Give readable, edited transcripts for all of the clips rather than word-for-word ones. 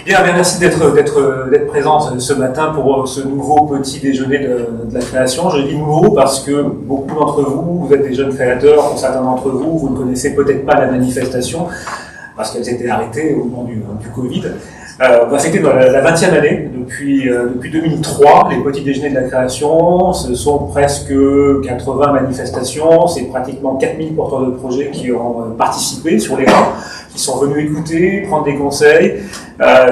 Bien, merci d'être présent ce matin pour ce nouveau petit déjeuner de la création. Je dis nouveau parce que beaucoup d'entre vous, vous êtes des jeunes créateurs, pour certains d'entre vous, vous ne connaissez peut-être pas la manifestation parce qu'elles étaient arrêtées au moment du Covid. On va fêter la 20e année, depuis 2003, les petits déjeuners de la création. Ce sont presque 80 manifestations, c'est pratiquement 4000 porteurs de projets qui ont participé sur les rangs, qui sont venus écouter, prendre des conseils.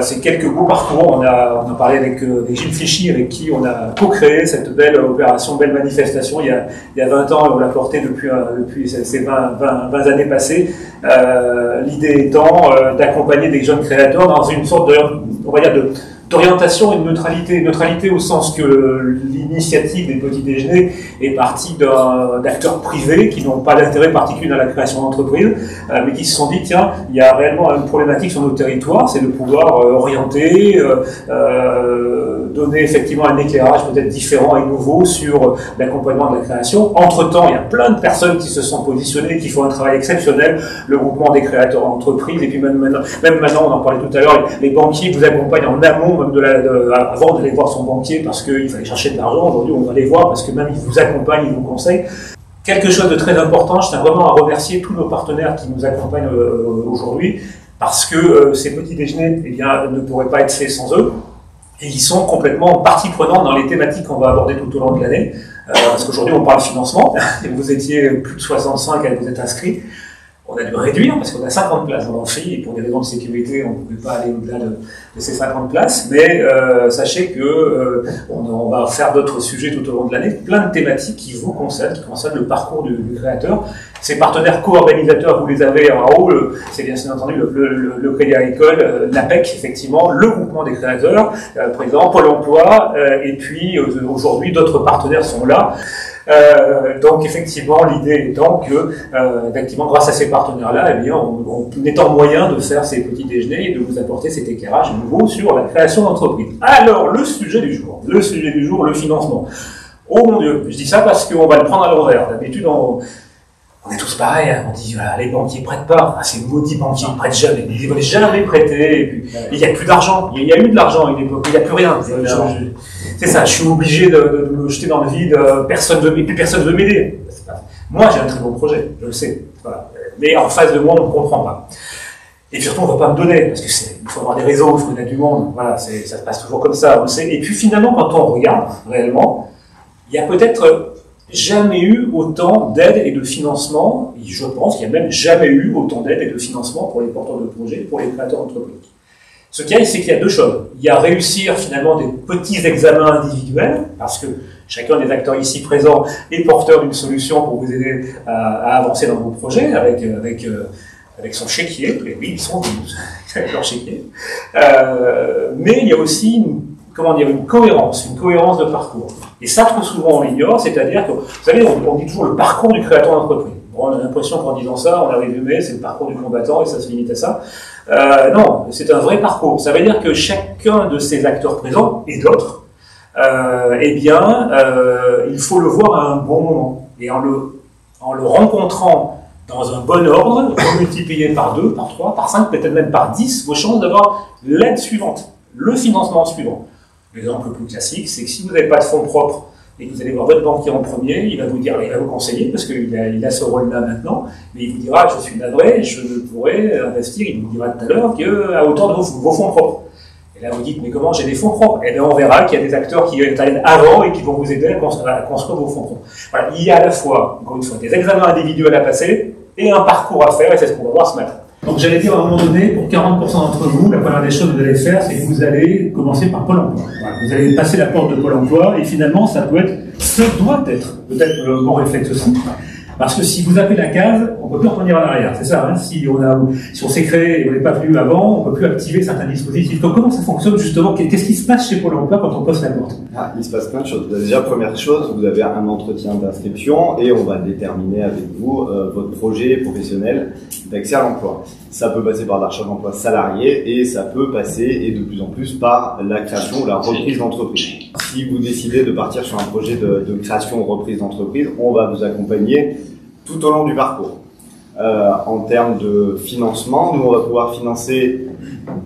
C'est quelques beaux parcours. On a parlé avec Gilles Fichy, avec qui on a co-créé cette belle opération, belle manifestation il y a 20 ans, et on l'a portée depuis ces 20 années passées. L'idée étant d'accompagner des jeunes créateurs dans une sorte d'orientation et de neutralité. Neutralité au sens que l'initiative des petits déjeuners est partie d'acteurs privés qui n'ont pas d'intérêt particulier dans la création d'entreprises, mais qui se sont dit, tiens, il y a réellement une problématique sur nos territoires, c'est de pouvoir orienter, donner effectivement un éclairage peut-être différent et nouveau sur l'accompagnement de la création. Entre-temps, il y a plein de personnes qui se sont positionnées, qui font un travail exceptionnel, le groupement des créateurs d'entreprises, et puis même maintenant, on en parlait tout à l'heure, les banquiers vous accompagnent en amont même avant d'aller voir son banquier parce qu'il fallait chercher de l'argent. Aujourd'hui, on va les voir parce que même ils vous accompagnent, ils vous conseillent. Quelque chose de très important, je tiens vraiment à remercier tous nos partenaires qui nous accompagnent aujourd'hui parce que ces petits déjeuners ne pourraient pas être faits sans eux. Et ils sont complètement partie prenante dans les thématiques qu'on va aborder tout au long de l'année. Parce qu'aujourd'hui, on parle financement. Et vous étiez plus de 65 à vous être inscrits. On a dû réduire parce qu'on a 50 places dans l'amphi et pour des raisons de sécurité, on ne pouvait pas aller au-delà de ces 50 places. Mais sachez que on va faire d'autres sujets tout au long de l'année, plein de thématiques qui vous concernent, qui concernent le parcours du créateur. Ces partenaires co-organisateurs, vous les avez en haut, c'est bien entendu le Crédit Agricole, l'APEC, effectivement, le groupement des créateurs, président, Pôle emploi, et puis aujourd'hui d'autres partenaires sont là. Donc effectivement, l'idée étant que, effectivement, grâce à ces partenaires-là, eh bien, on est en moyen de faire ces petits déjeuners et de vous apporter cet éclairage nouveau sur la création d'entreprise. Alors, le sujet du jour, le financement. Oh mon Dieu, je dis ça parce qu'on va le prendre à l'envers. D'habitude, on est tous pareils, hein. On dit voilà, les banquiers prêtent pas, ces maudits banquiers ne prêtent jamais, ils ne veulent jamais prêter, et puis il n'y a plus d'argent, il y a eu de l'argent à une époque, il n'y a plus rien. C'est ça, je suis obligé de me jeter dans le vide, personne ne veut m'aider. Moi j'ai un très beau projet, je le sais, voilà. Mais en face de moi on ne comprend pas. Et surtout on ne va pas me donner, parce qu'il faut avoir des réseaux, il faut donner du monde, voilà, ça se passe toujours comme ça, on le sait. Et puis finalement quand on regarde réellement, il y a peut-être jamais eu autant d'aide et de financement, et je pense qu'il n'y a même jamais eu autant d'aide et de financement pour les porteurs de projets, pour les créateurs d'entreprises. Ce qu'il y a, c'est qu'il y a deux choses. Il y a réussir finalement des petits examens individuels, parce que chacun des acteurs ici présents est porteur d'une solution pour vous aider à avancer dans vos projets avec son chéquier. Et oui, ils sont avec leur chéquier. Mais il y a aussi une cohérence de parcours. Et ça, trop souvent, on l'ignore, c'est-à-dire que, vous savez, on dit toujours le parcours du créateur d'entreprise. Bon, on a l'impression qu'en disant ça, on a résumé, c'est le parcours du combattant et ça se limite à ça. Non, c'est un vrai parcours. Ça veut dire que chacun de ces acteurs présents, et d'autres, il faut le voir à un bon moment. Et en le rencontrant dans un bon ordre, multiplié par 2, par 3, par 5, peut-être même par 10, vos chances d'avoir l'aide suivante, le financement suivant. L'exemple le plus classique, c'est que si vous n'avez pas de fonds propres et que vous allez voir votre banquier en premier, il va vous conseiller, parce qu'il a ce rôle-là maintenant, mais il vous dira, je suis navré, je ne pourrais investir, il vous dira tout à l'heure, qu'à hauteur de vos fonds propres. Et là, vous dites, mais comment j'ai des fonds propres? Et bien, on verra qu'il y a des acteurs qui interviennent avant et qui vont vous aider à construire vos fonds propres. Voilà, il y a à la fois, encore une fois, des examens individuels à passer et un parcours à faire, et c'est ce qu'on va voir ce matin. Donc j'allais dire à un moment donné, pour 40% d'entre vous, la première des choses que vous allez faire, c'est que vous allez commencer par Pôle emploi. Voilà, vous allez passer la porte de Pôle emploi, et finalement, ce doit être peut-être le bon réflexe aussi. Parce que si vous appelez la case, on ne peut plus revenir en arrière, c'est ça, hein. Si on s'est créé et on n'est pas venu avant, on ne peut plus activer certains dispositifs. Donc comment ça fonctionne justement? Qu'est-ce qui se passe chez Pôle emploi quand on passe la porte? Il se passe plein de choses. Déjà, première chose, vous avez un entretien d'inscription et on va déterminer avec vous votre projet professionnel d'accès à l'emploi. Ça peut passer par la recherche d'emploi salarié et ça peut passer, et de plus en plus, par la création ou la reprise d'entreprise. Si vous décidez de partir sur un projet de création ou reprise d'entreprise, on va vous accompagner tout au long du parcours. En termes de financement, nous on va pouvoir financer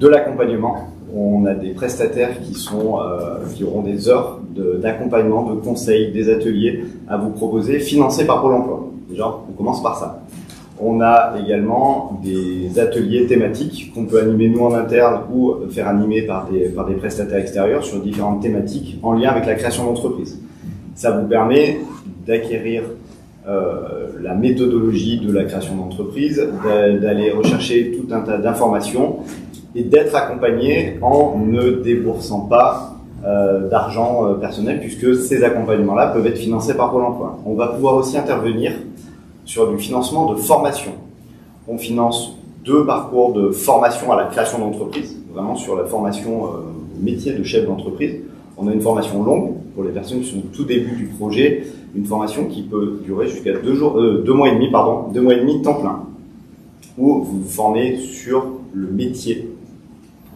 de l'accompagnement on a des prestataires qui auront des heures d'accompagnement, de conseils, des ateliers à vous proposer, financés par Pôle emploi. Déjà, on commence par ça. On a également des ateliers thématiques qu'on peut animer nous en interne ou faire animer par des prestataires extérieurs sur différentes thématiques en lien avec la création d'entreprise. Ça vous permet d'acquérir la méthodologie de la création d'entreprise, d'aller rechercher tout un tas d'informations et d'être accompagné en ne déboursant pas d'argent personnel, puisque ces accompagnements-là peuvent être financés par Pôle emploi. On va pouvoir aussi intervenir sur du financement de formation. On finance 2 parcours de formation à la création d'entreprise, vraiment sur la formation métier de chef d'entreprise. On a une formation longue pour les personnes qui sont au tout début du projet, une formation qui peut durer jusqu'à 2 mois et demi temps plein, où vous vous formez sur le métier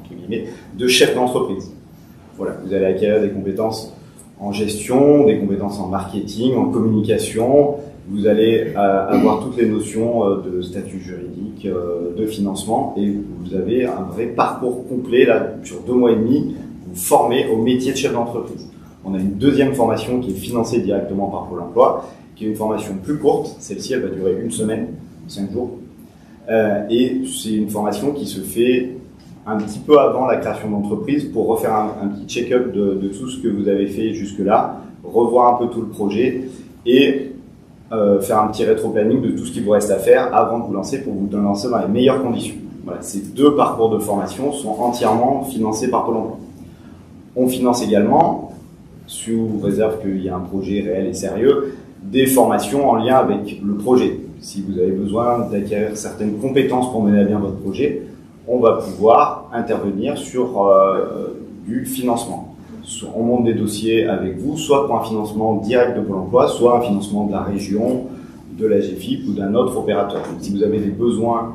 entre guillemets, de chef d'entreprise. Voilà, vous allez acquérir des compétences en gestion, des compétences en marketing, en communication. Vous allez avoir toutes les notions de statut juridique, de financement, et vous avez un vrai parcours complet là sur 2 mois et demi. Vous formez au métier de chef d'entreprise. On a une deuxième formation qui est financée directement par Pôle emploi, qui est une formation plus courte. Celle-ci, elle va durer 1 semaine, 5 jours. Et c'est une formation qui se fait un petit peu avant la création d'entreprise pour refaire un petit check-up de tout ce que vous avez fait jusque-là, revoir un peu tout le projet et faire un petit rétro-planning de tout ce qu'il vous reste à faire avant de vous lancer pour vous lancer dans les meilleures conditions. Voilà, ces 2 parcours de formation sont entièrement financés par Pôle emploi. On finance également, sous réserve qu'il y ait un projet réel et sérieux, des formations en lien avec le projet. Si vous avez besoin d'acquérir certaines compétences pour mener à bien votre projet, on va pouvoir intervenir sur du financement. On monte des dossiers avec vous, soit pour un financement direct de Pôle emploi, soit un financement de la région, de la GFIP ou d'un autre opérateur. Donc, si vous avez des besoins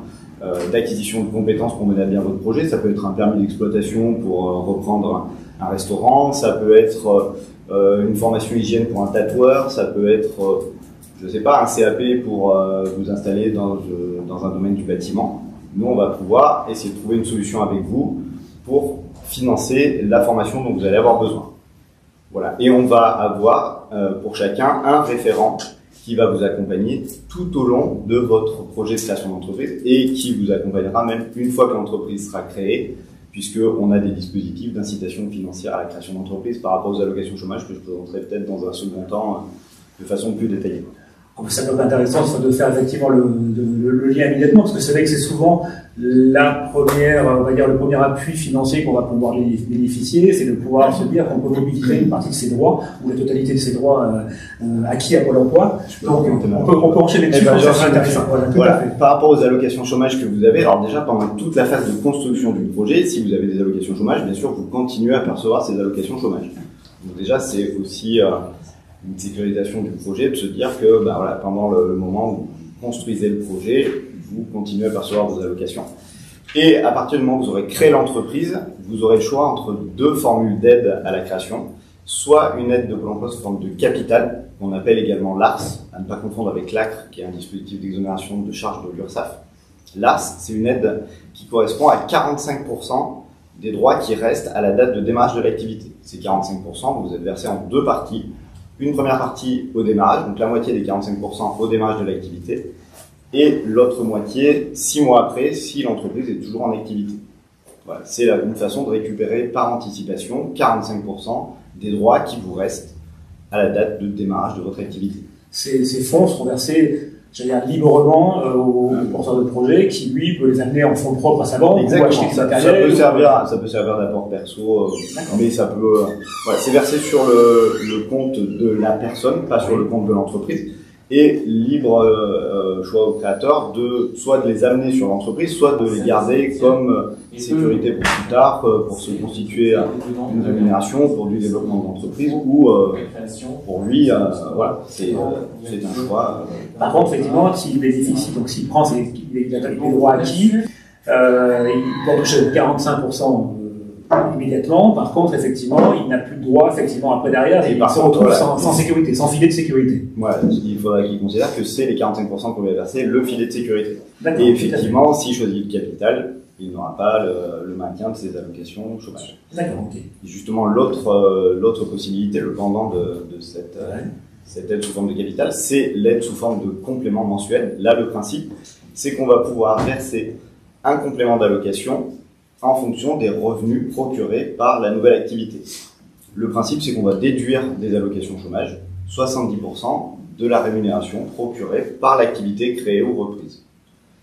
d'acquisition de compétences pour mener à bien votre projet, ça peut être un permis d'exploitation pour reprendre un restaurant, ça peut être une formation hygiène pour un tatoueur, ça peut être, je ne sais pas, un CAP pour vous installer dans un domaine du bâtiment. Nous, on va pouvoir essayer de trouver une solution avec vous pour financer la formation dont vous allez avoir besoin. Voilà. Et on va avoir pour chacun un référent qui va vous accompagner tout au long de votre projet de création d'entreprise et qui vous accompagnera même une fois que l'entreprise sera créée, puisqu'on a des dispositifs d'incitation financière à la création d'entreprise par rapport aux allocations chômage que je présenterai peut-être dans un second temps de façon plus détaillée. Ça peut être intéressant de faire effectivement le lien immédiatement, parce que c'est vrai que c'est souvent la première, on va dire, le premier appui financier qu'on va pouvoir bénéficier, c'est de pouvoir se dire qu'on peut mobiliser une partie de ses droits, ou la totalité de ses droits acquis à Pôle emploi. Donc on peut enchaîner dessus, c'est intéressant. Voilà. Par rapport aux allocations chômage que vous avez, alors déjà pendant toute la phase de construction du projet, si vous avez des allocations chômage, bien sûr vous continuez à percevoir ces allocations chômage. Donc déjà c'est aussi une sécurisation du projet, de se dire que voilà, pendant le moment où vous construisez le projet, vous continuez à percevoir vos allocations. Et à partir du moment où vous aurez créé l'entreprise, vous aurez le choix entre 2 formules d'aide à la création, soit une aide de Pôle emploi sous forme de capital, qu'on appelle également l'ARS, à ne pas confondre avec l'ACRE, qui est un dispositif d'exonération de charges de l'URSSAF. L'ARS, c'est une aide qui correspond à 45% des droits qui restent à la date de démarrage de l'activité. Ces 45%, vous êtes versés en 2 parties. Une première partie au démarrage, donc la moitié des 45% au démarrage de l'activité, et l'autre moitié 6 mois après, si l'entreprise est toujours en activité. Voilà, c'est une façon de récupérer par anticipation 45% des droits qui vous restent à la date de démarrage de votre activité. Ces fonds seront versés, j'allais dire, librement au porteur de projet qui, lui, peut les amener en fonds propres à sa banque. Exactement. Ou acheter du Ça peut servir d'apport perso, mais ça peut... voilà, c'est versé sur le compte de la personne, pas sur le compte de l'entreprise. Et libre choix au créateur soit de les amener sur l'entreprise, soit de les garder comme sécurité pour plus tard, pour se constituer une rémunération pour du développement de l'entreprise ou pour lui, voilà, c'est un choix. Par contre, effectivement, s'il bénéficie, donc s'il prend les droits acquis, il peut toucher 45% immédiatement. Par contre, effectivement, il n'a plus de droit, effectivement, après derrière, et il se retrouve sans sécurité, sans filet de sécurité. Voilà, il faudra qu'il considère que c'est les 45% qu'on lui a versé, le filet de sécurité. Et effectivement, s'il choisit le capital, il n'aura pas le maintien de ses allocations chômage. D'accord, ok. Et justement, l'autre possibilité, le pendant de cette aide sous forme de capital, c'est l'aide sous forme de complément mensuel. Là, le principe, c'est qu'on va pouvoir verser un complément d'allocation en fonction des revenus procurés par la nouvelle activité. Le principe, c'est qu'on va déduire des allocations chômage 70% de la rémunération procurée par l'activité créée ou reprise.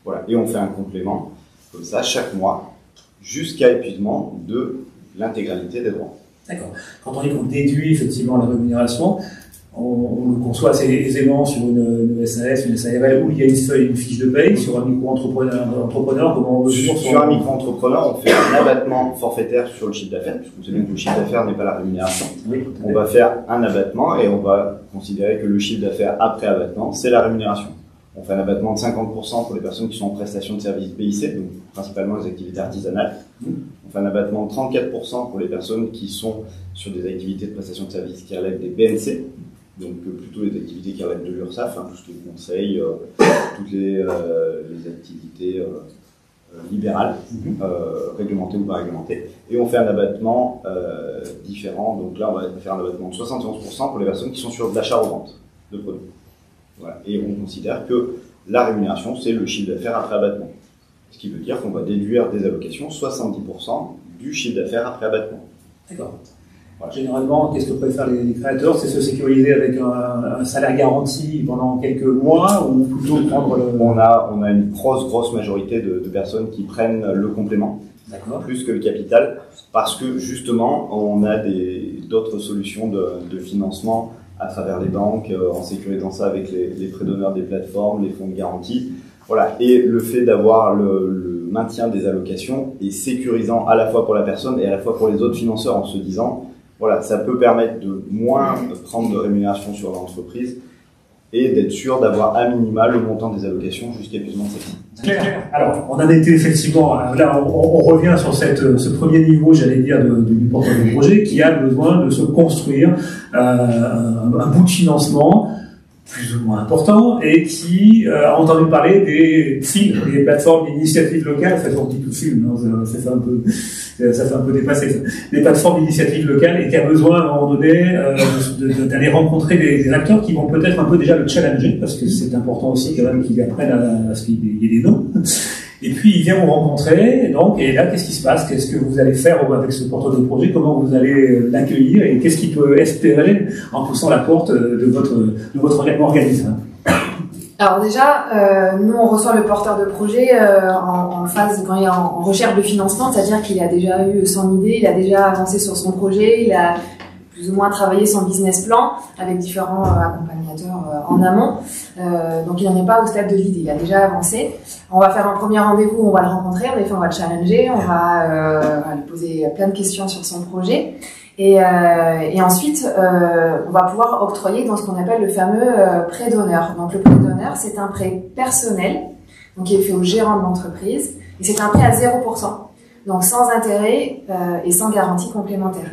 Voilà. Et on fait un complément, comme ça, chaque mois, jusqu'à épuisement de l'intégralité des droits. D'accord. Quand on dit qu'on déduit effectivement la rémunération, on le conçoit assez aisément sur une SAS, une SARL, où il y a une fiche de paye. Sur un micro-entrepreneur, comment on mesure sur un micro-entrepreneur, on fait un abattement forfaitaire sur le chiffre d'affaires, puisque vous savez que le chiffre d'affaires n'est pas la rémunération. Oui, on va faire un abattement et on va considérer que le chiffre d'affaires après abattement, c'est la rémunération. On fait un abattement de 50% pour les personnes qui sont en prestation de services PIC, donc principalement les activités artisanales. On fait un abattement de 34% pour les personnes qui sont sur des activités de prestation de services qui relèvent des BNC, donc plutôt les activités qui relèvent de l'URSSAF, tout ce qui est conseil, toutes les activités libérales, réglementées ou pas réglementées. Et on fait un abattement différent, donc là on va faire un abattement de 71% pour les personnes qui sont sur de l'achat-revente de produits. Voilà. Et on considère que la rémunération, c'est le chiffre d'affaires après abattement. Ce qui veut dire qu'on va déduire des allocations 70% du chiffre d'affaires après abattement. D'accord. Voilà. Généralement, qu'est-ce que peuvent faire les créateurs? C'est se sécuriser avec un salaire garanti pendant quelques mois ou plutôt prendre le... On a une grosse majorité de personnes qui prennent le complément, plus que le capital, parce que justement, on a d'autres solutions de financement à travers les banques, en sécurisant ça avec les prêts d'honneur des plateformes, les fonds de garantie. Voilà. Et le fait d'avoir le maintien des allocations est sécurisant à la fois pour la personne et à la fois pour les autres financeurs, en se disant, voilà, ça peut permettre de moins prendre de rémunération sur l'entreprise et d'être sûr d'avoir à minima le montant des allocations jusqu'à épuisement de celle-ci. Alors, on en était effectivement, là on revient sur ce premier niveau, j'allais dire, du porteur de projet qui a besoin de se construire un bout de financement plus ou moins important et qui a entendu parler des FIL, des plateformes d'initiatives locales. En fait, on dit tout FIL, hein, ça fait un peu dépasser ça. Des plateformes d'initiatives locales et qui a besoin à un moment donné d'aller rencontrer des acteurs qui vont peut-être un peu déjà le challenger, parce que c'est important aussi quand même qu'ils apprennent à ce qu'il y ait des noms. Et puis il vient vous rencontrer, donc, et là qu'est-ce qui se passe? Qu'est-ce que vous allez faire avec ce porteur de projet? Comment vous allez l'accueillir et qu'est-ce qu'il peut espérer en poussant la porte de votre organisme? Alors déjà, nous on reçoit le porteur de projet en phase quand il est en recherche de financement, c'est-à-dire qu'il a déjà eu son idée, il a déjà avancé sur son projet, il a plus ou moins travaillé son business plan avec différents accompagnateurs en amont. Donc il n'en est pas au stade de l'idée, il a déjà avancé. On va faire un premier rendez-vous, on va le rencontrer, en effet on va le challenger, on va lui poser plein de questions sur son projet. Et ensuite, on va pouvoir octroyer dans ce qu'on appelle le fameux prêt d'honneur. Donc le prêt d'honneur, c'est un prêt personnel, donc qui est fait au gérant de l'entreprise, et c'est un prêt à 0%, donc sans intérêt et sans garantie complémentaire.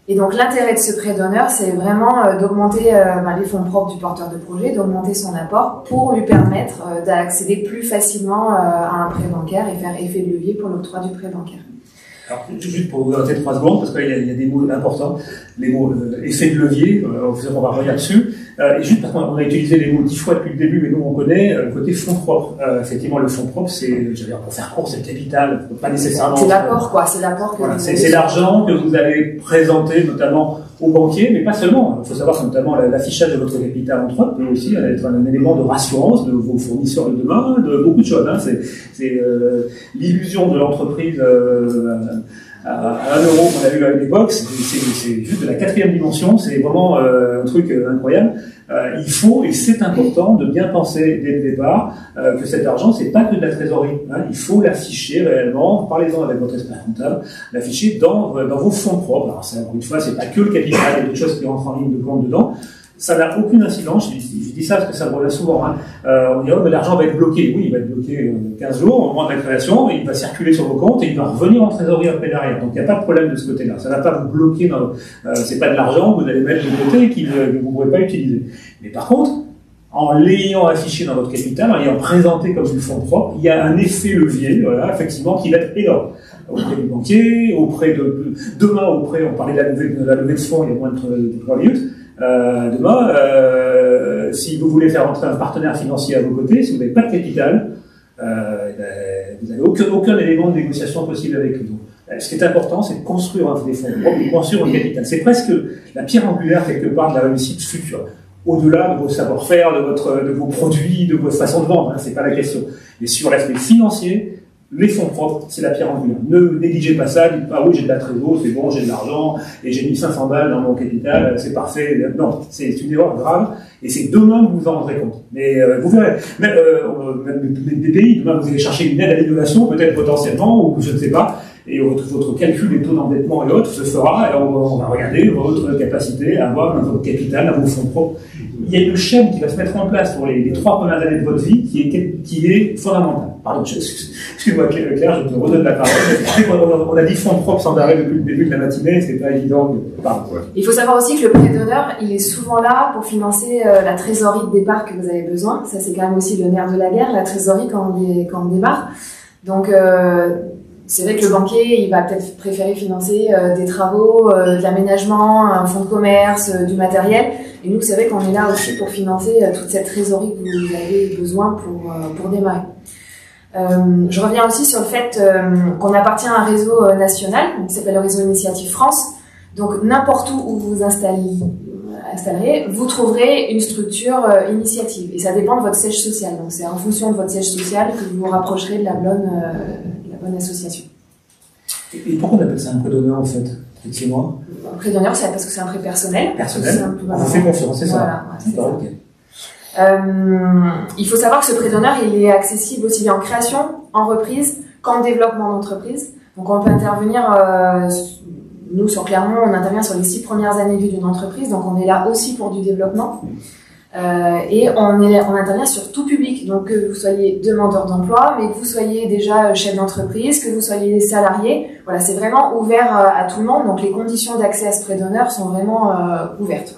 Et donc l'intérêt de ce prêt d'honneur, c'est vraiment d'augmenter les fonds propres du porteur de projet, d'augmenter son apport pour lui permettre d'accéder plus facilement à un prêt bancaire et faire effet de levier pour l'octroi du prêt bancaire. Alors, juste pour vous arrêter 3 secondes, parce qu'il y a des mots importants, les mots effet de levier, on va revenir dessus. Et juste parce qu'on a utilisé les mots 10 fois depuis le début, mais nous on connaît le côté fonds propres. Effectivement, le fonds propre, c'est, j'allais dire, pour faire court, c'est le capital, pas nécessairement. C'est l'apport, quoi. C'est l'apport que voilà, c'est l'argent que vous allez présenter, notamment aux banquiers, mais pas seulement. Il faut savoir que notamment l'affichage de votre capital en propre peut aussi être un élément de rassurance de vos fournisseurs de demain, de beaucoup de choses. Hein. C'est l'illusion de l'entreprise à 1 euro qu'on a eu à une époque, c'est juste de la 4e dimension, c'est vraiment un truc incroyable. Il faut, et c'est important, de bien penser dès le départ que cet argent, c'est pas que de la trésorerie. Hein. Il faut l'afficher réellement, parlez-en avec votre expert comptable, l'afficher dans vos fonds propres. Alors, encore une fois, c'est pas que le capital, il y a des choses qui rentrent en ligne de compte dedans. Ça n'a aucune incidence, je dis ça parce que ça me revient souvent. Hein. On dit, oh, mais l'argent va être bloqué. Oui, il va être bloqué 15 jours au moment de la création, et il va circuler sur vos comptes et il va revenir en trésorerie après derrière. Donc il n'y a pas de problème de ce côté-là. Ça ne va pas vous bloquer. C'est pas de l'argent que vous allez mettre de côté et que vous ne pourrez pas utiliser. Mais par contre, en l'ayant affiché dans votre capital, en l'ayant présenté comme du fonds propre, il y a un effet levier, voilà, effectivement, qui va être énorme. Auprès du banquier, demain, on parlait de la levée de fonds il y a moins de 3 minutes, demain, si vous voulez faire entrer un partenaire financier à vos côtés, si vous n'avez pas de capital, vous n'avez aucun élément de négociation possible avec lui. Donc, ce qui est important, c'est de construire des fonds propres, de construire un capital. C'est presque la pierre angulaire, quelque part, de la réussite future. Au-delà de vos savoir-faire, de vos produits, de votre façon de vendre, hein, c'est pas la question. Mais sur l'aspect financier, les fonds propres, c'est la pierre angulaire. Ne négligez pas ça, dites pas, oui, j'ai de la trésor, c'est bon, j'ai de l'argent, et j'ai mis 500 balles dans mon capital, c'est parfait. Non, c'est une erreur grave, et c'est demain que vous vous en rendrez compte. Mais vous verrez, même des pays, demain vous allez chercher une aide à l'innovation, peut-être potentiellement, ou je ne sais pas, et votre calcul des taux d'endettement et autres se fera, et on va regarder votre capacité à avoir votre capital, à vos fonds propres. Il y a une chaîne qui va se mettre en place pour les 3 premières années de votre vie qui est fondamentale. Pardon, excuse-moi Claire, je te redonne la parole. On a dit fonds propres sans arrêt depuis le début de la matinée, c'est pas évident. Pardon. Il faut savoir aussi que le prêt d'honneur, il est souvent là pour financer la trésorerie de départ que vous avez besoin. Ça, c'est quand même aussi le nerf de la guerre, la trésorerie quand on démarre. Donc, c'est vrai que le banquier, il va peut-être préférer financer des travaux, de l'aménagement, un fonds de commerce, du matériel. Et nous, c'est vrai qu'on est là aussi pour financer toute cette trésorerie que vous avez besoin pour démarrer. Je reviens aussi sur le fait qu'on appartient à un réseau national, qui s'appelle le réseau Initiative France. Donc, n'importe où vous vous installerez, vous trouverez une structure initiative. Et ça dépend de votre siège social. Donc, c'est en fonction de votre siège social que vous vous rapprocherez de la bonne association. Et pourquoi on appelle ça un prêt d'honneur, en fait? Expliquez-moi. Un prêt d'honneur, c'est parce que c'est un prêt personnel. Personnel. On vous fait confiance, c'est ça. Voilà, ouais, il faut savoir que ce prêt d'honneur, il est accessible aussi bien en création, en reprise, qu'en développement d'entreprise. Donc, on peut intervenir, nous, sur Clermont, on intervient sur les 6 premières années de vie d'une entreprise. Donc, on est là aussi pour du développement. Et on intervient sur tout public, donc que vous soyez demandeur d'emploi, mais que vous soyez déjà chef d'entreprise, que vous soyez salarié, voilà, c'est vraiment ouvert à tout le monde, donc les conditions d'accès à ce prêt d'honneur sont vraiment ouvertes.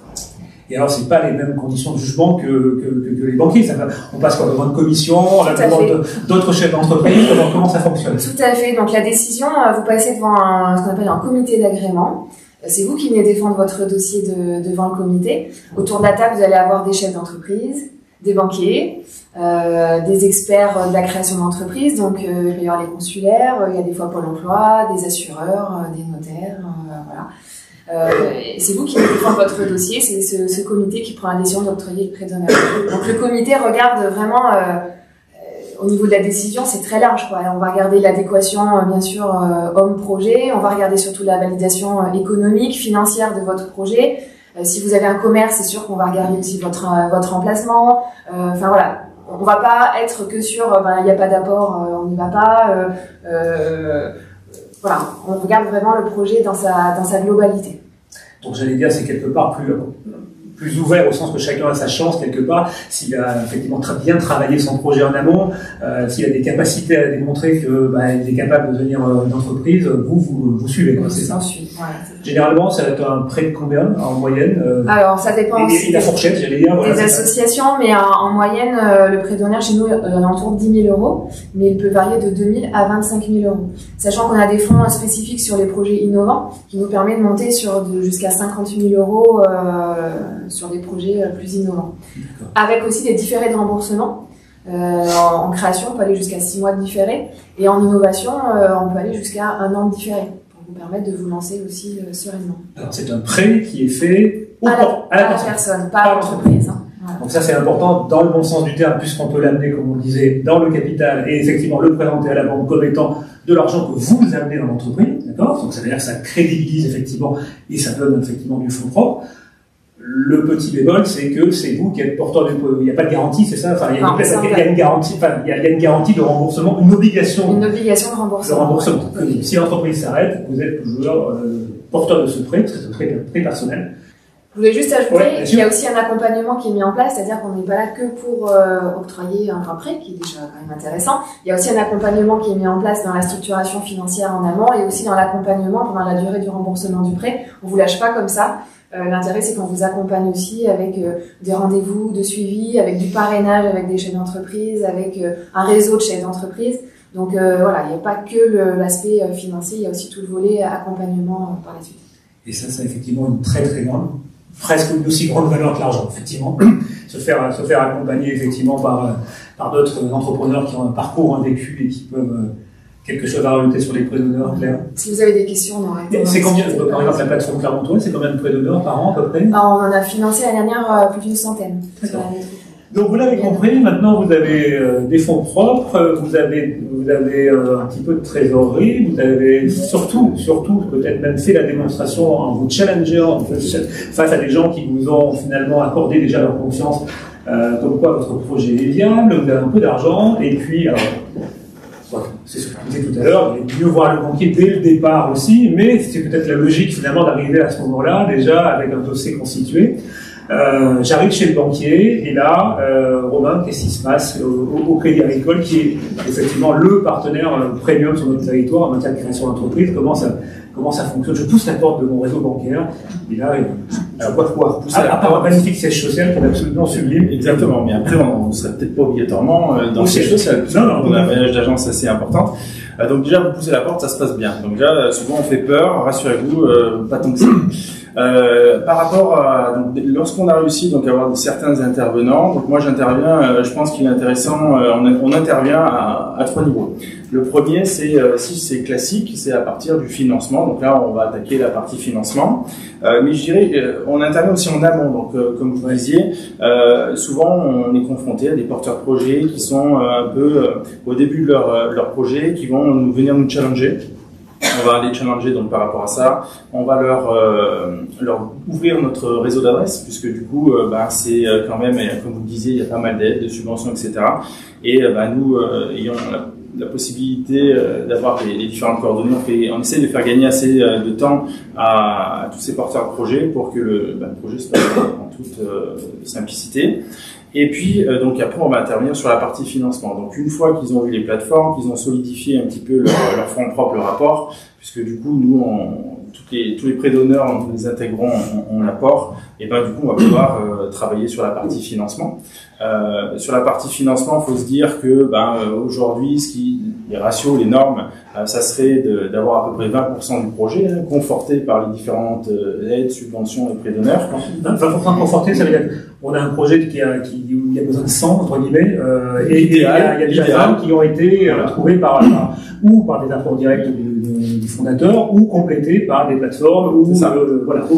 Et alors, c'est pas les mêmes conditions de jugement que les banquiers. On passe par devant de commission, on a devant d'autres chefs d'entreprise. Comment ça fonctionne? Tout à fait. Donc la décision, vous passez devant ce qu'on appelle un comité d'agrément. C'est vous qui venez défendre votre dossier devant le comité. Autour de la table, vous allez avoir des chefs d'entreprise, des banquiers, des experts de la création d'entreprise. Donc, il va y avoir les consulaires, il y a des fois Pôle emploi, des assureurs, des notaires, voilà. C'est vous qui venez défendre votre dossier. C'est ce comité qui prend la décision d'octroyer le prêt d'honneur. Donc, le comité regarde vraiment... au niveau de la décision, c'est très large, quoi. On va regarder l'adéquation, bien sûr, homme-projet. On va regarder surtout la validation économique, financière de votre projet. Si vous avez un commerce, c'est sûr qu'on va regarder aussi votre emplacement. Enfin voilà, on va pas être que sur il n'y a pas d'apport, on n'y va pas. Voilà, on regarde vraiment le projet dans sa globalité. Donc j'allais dire, c'est quelque part plus ouvert au sens que chacun a sa chance quelque part, s'il a effectivement bien travaillé son projet en amont, s'il a des capacités à démontrer qu'il est capable de devenir une entreprise, vous suivez, c'est ça. Voilà, généralement, ça va être un prêt de combien en moyenne? Alors, ça dépend aussi la fourchette, j'allais dire. Voilà, des associations, mais en moyenne, le prêt d'honneur chez nous est autour de 10 000 €, mais il peut varier de 2 000 à 25 000 €. Sachant qu'on a des fonds spécifiques sur les projets innovants, qui nous permet de monter jusqu'à 50 000 € sur des projets plus innovants. Avec aussi des différés de remboursement. En création, on peut aller jusqu'à 6 mois de différé, et en innovation, on peut aller jusqu'à 1 an de différé, pour vous permettre de vous lancer aussi sereinement. Alors c'est un prêt qui est fait à la personne, pas à l'entreprise. Hein. Voilà. Donc ça c'est important dans le bon sens du terme, puisqu'on peut l'amener, comme on le disait, dans le capital, et effectivement le présenter à la banque comme étant de l'argent que vous amenez dans l'entreprise, d'accord? Donc ça veut dire que ça crédibilise effectivement, et ça donne effectivement du fonds propre. Le petit bémol, c'est que c'est vous qui êtes porteur du... Il n'y a pas de garantie, c'est ça? Enfin, il y a une garantie, il y a une garantie de remboursement, une obligation. Une obligation de remboursement. Si l'entreprise s'arrête, vous êtes toujours porteur de ce prêt, c'est un prêt personnel. Je voulais juste ajouter Ouais, qu'il y a aussi un accompagnement qui est mis en place, c'est-à-dire qu'on n'est pas là que pour octroyer un prêt, qui est déjà quand même intéressant. Il y a aussi un accompagnement qui est mis en place dans la structuration financière en amont et aussi dans l'accompagnement pendant la durée du remboursement du prêt. On vous lâche pas comme ça. L'intérêt, c'est qu'on vous accompagne aussi avec des rendez-vous de suivi, avec du parrainage, avec des chefs d'entreprise, avec un réseau de chefs d'entreprise. Donc voilà, il n'y a pas que l'aspect financier, il y a aussi tout le volet accompagnement par la suite. Et ça, c'est effectivement une très très grande, presque une aussi grande valeur que l'argent, effectivement. se faire accompagner effectivement par d'autres entrepreneurs qui ont un parcours, un vécu et qui peuvent quelque chose à rajouter sur les prêts d'honneur, Claire. Si vous avez des questions, on aurait été. C'est combien, par exemple, la plateforme Clermontois, c'est combien de prêts d'honneur par an à peu près? On en a financé l'année dernière plus d'une centaine. Donc vous l'avez compris, maintenant vous avez des fonds propres, vous avez un petit peu de trésorerie, vous avez surtout peut-être même fait la démonstration en vous challengeant face à des gens qui vous ont finalement accordé déjà leur confiance, comme quoi votre projet est viable, vous avez un peu d'argent, et puis alors c'est ce que je disais tout à l'heure, il est mieux voir le banquier dès le départ aussi, mais c'est peut-être la logique finalement d'arriver à ce moment-là déjà avec un dossier constitué. J'arrive chez le banquier et là, Romain, qu'est-ce qui se passe au Crédit Agricole, qui est effectivement le partenaire premium sur notre territoire en matière de création d'entreprise? Comment ça fonctionne? Je pousse la porte de mon réseau bancaire et là, je vais pouvoir pousser à part un magnifique siège social qui est absolument sublime. Exactement, mais après on ne serait peut-être pas obligatoirement dans le siège social. On a un voyage d'agence assez important. Donc déjà, vous poussez la porte, ça se passe bien. Donc déjà, souvent on fait peur, rassurez-vous, pas tant que ça. Par rapport à lorsqu'on a réussi donc à avoir certains intervenants, donc moi j'interviens, je pense qu'il est intéressant, on intervient à 3 niveaux. Le premier, c'est si c'est classique, c'est à partir du financement. Donc là, on va attaquer la partie financement. Mais je dirais, on intervient aussi en amont. Donc, comme vous disiez, souvent on est confronté à des porteurs de projets qui sont un peu au début de leur projet, qui vont venir nous challenger. On va les challenger donc par rapport à ça. On va leur ouvrir notre réseau d'adresses, puisque du coup, c'est quand même, comme vous le disiez, il y a pas mal d'aides, de subventions, etc. Et nous, ayant la possibilité d'avoir les différentes coordonnées, on essaie de faire gagner assez de temps à tous ces porteurs de projets pour que le projet se passe en toute simplicité. Et puis, donc après, on va intervenir sur la partie financement. Donc, une fois qu'ils ont vu les plateformes, qu'ils ont solidifié un petit peu leur fonds propre, le rapport, puisque du coup, nous, tous les prêts d'honneur, nous les intégrons en apport, et du coup, on va pouvoir travailler sur la partie financement. Sur la partie financement, il faut se dire que aujourd'hui, les ratios, les normes, ça serait d'avoir à peu près 20% du projet conforté par les différentes aides, subventions et prêts d'honneur. 20% conforté, ça veut dire qu'on a un projet où il y a besoin de 100, entre guillemets, et il y a des affaires qui ont été trouvées par des apports directs du fondateur ou complétés par des plateformes.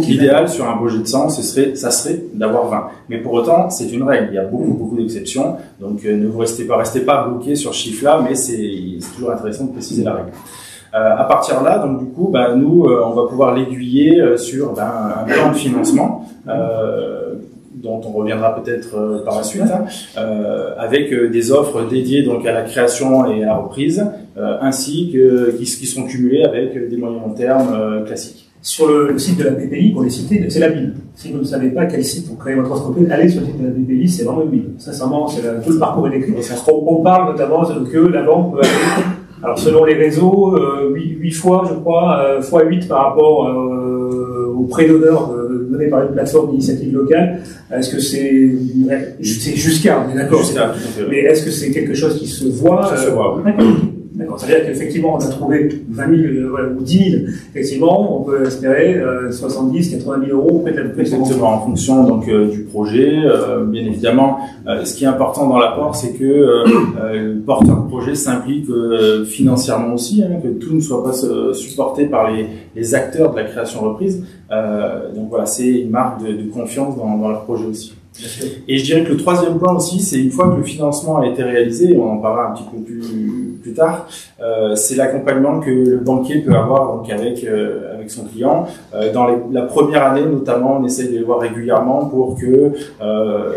L'idéal sur un projet de 100, ça serait d'avoir 20. Mais pour autant, c'est une règle. Il y a beaucoup d'exceptions. Donc, ne vous restez pas bloqué sur ce chiffre-là, mais c'est toujours intéressant de préciser la règle. À partir de là, donc du coup, nous, on va pouvoir l'aiguiller sur un plan de financement dont on reviendra peut-être par la suite, avec des offres dédiées donc à la création et à la reprise, ainsi que qui sont cumulées avec des moyens long terme classiques. Sur le site de la BPI, pour les citer, c'est la Bible. Si vous ne savez pas quel site pour créer votre entreprise, allez sur le site de la BPI, c'est vraiment une Bible. Sincèrement, tout le parcours est décrit. On parle notamment que la banque peut aller, alors selon les réseaux, 8 fois, je crois, fois 8 par rapport au prêt d'honneur donné par une plateforme d'initiative locale. Est-ce que c'est jusqu'à, on est d'accord, mais est-ce que c'est quelque chose qui se voit? Ça se voit, oui. D'accord. C'est-à-dire qu'effectivement, on a trouvé 20 000 ou 10 000. Effectivement, on peut espérer 70, 80 000 euros peut-être. Exactement, en fonction donc du projet. Bien évidemment, ce qui est important dans l'apport, c'est que le porteur de projet s'implique financièrement aussi, que tout ne soit pas supporté par les acteurs de la création reprise. Donc voilà, c'est une marque de confiance dans leur projet aussi. Et je dirais que le troisième point aussi, c'est une fois que le financement a été réalisé, on en parlera un petit peu plus tard, c'est l'accompagnement que le banquier peut avoir donc avec son client. Dans la première année notamment, on essaie de les voir régulièrement pour que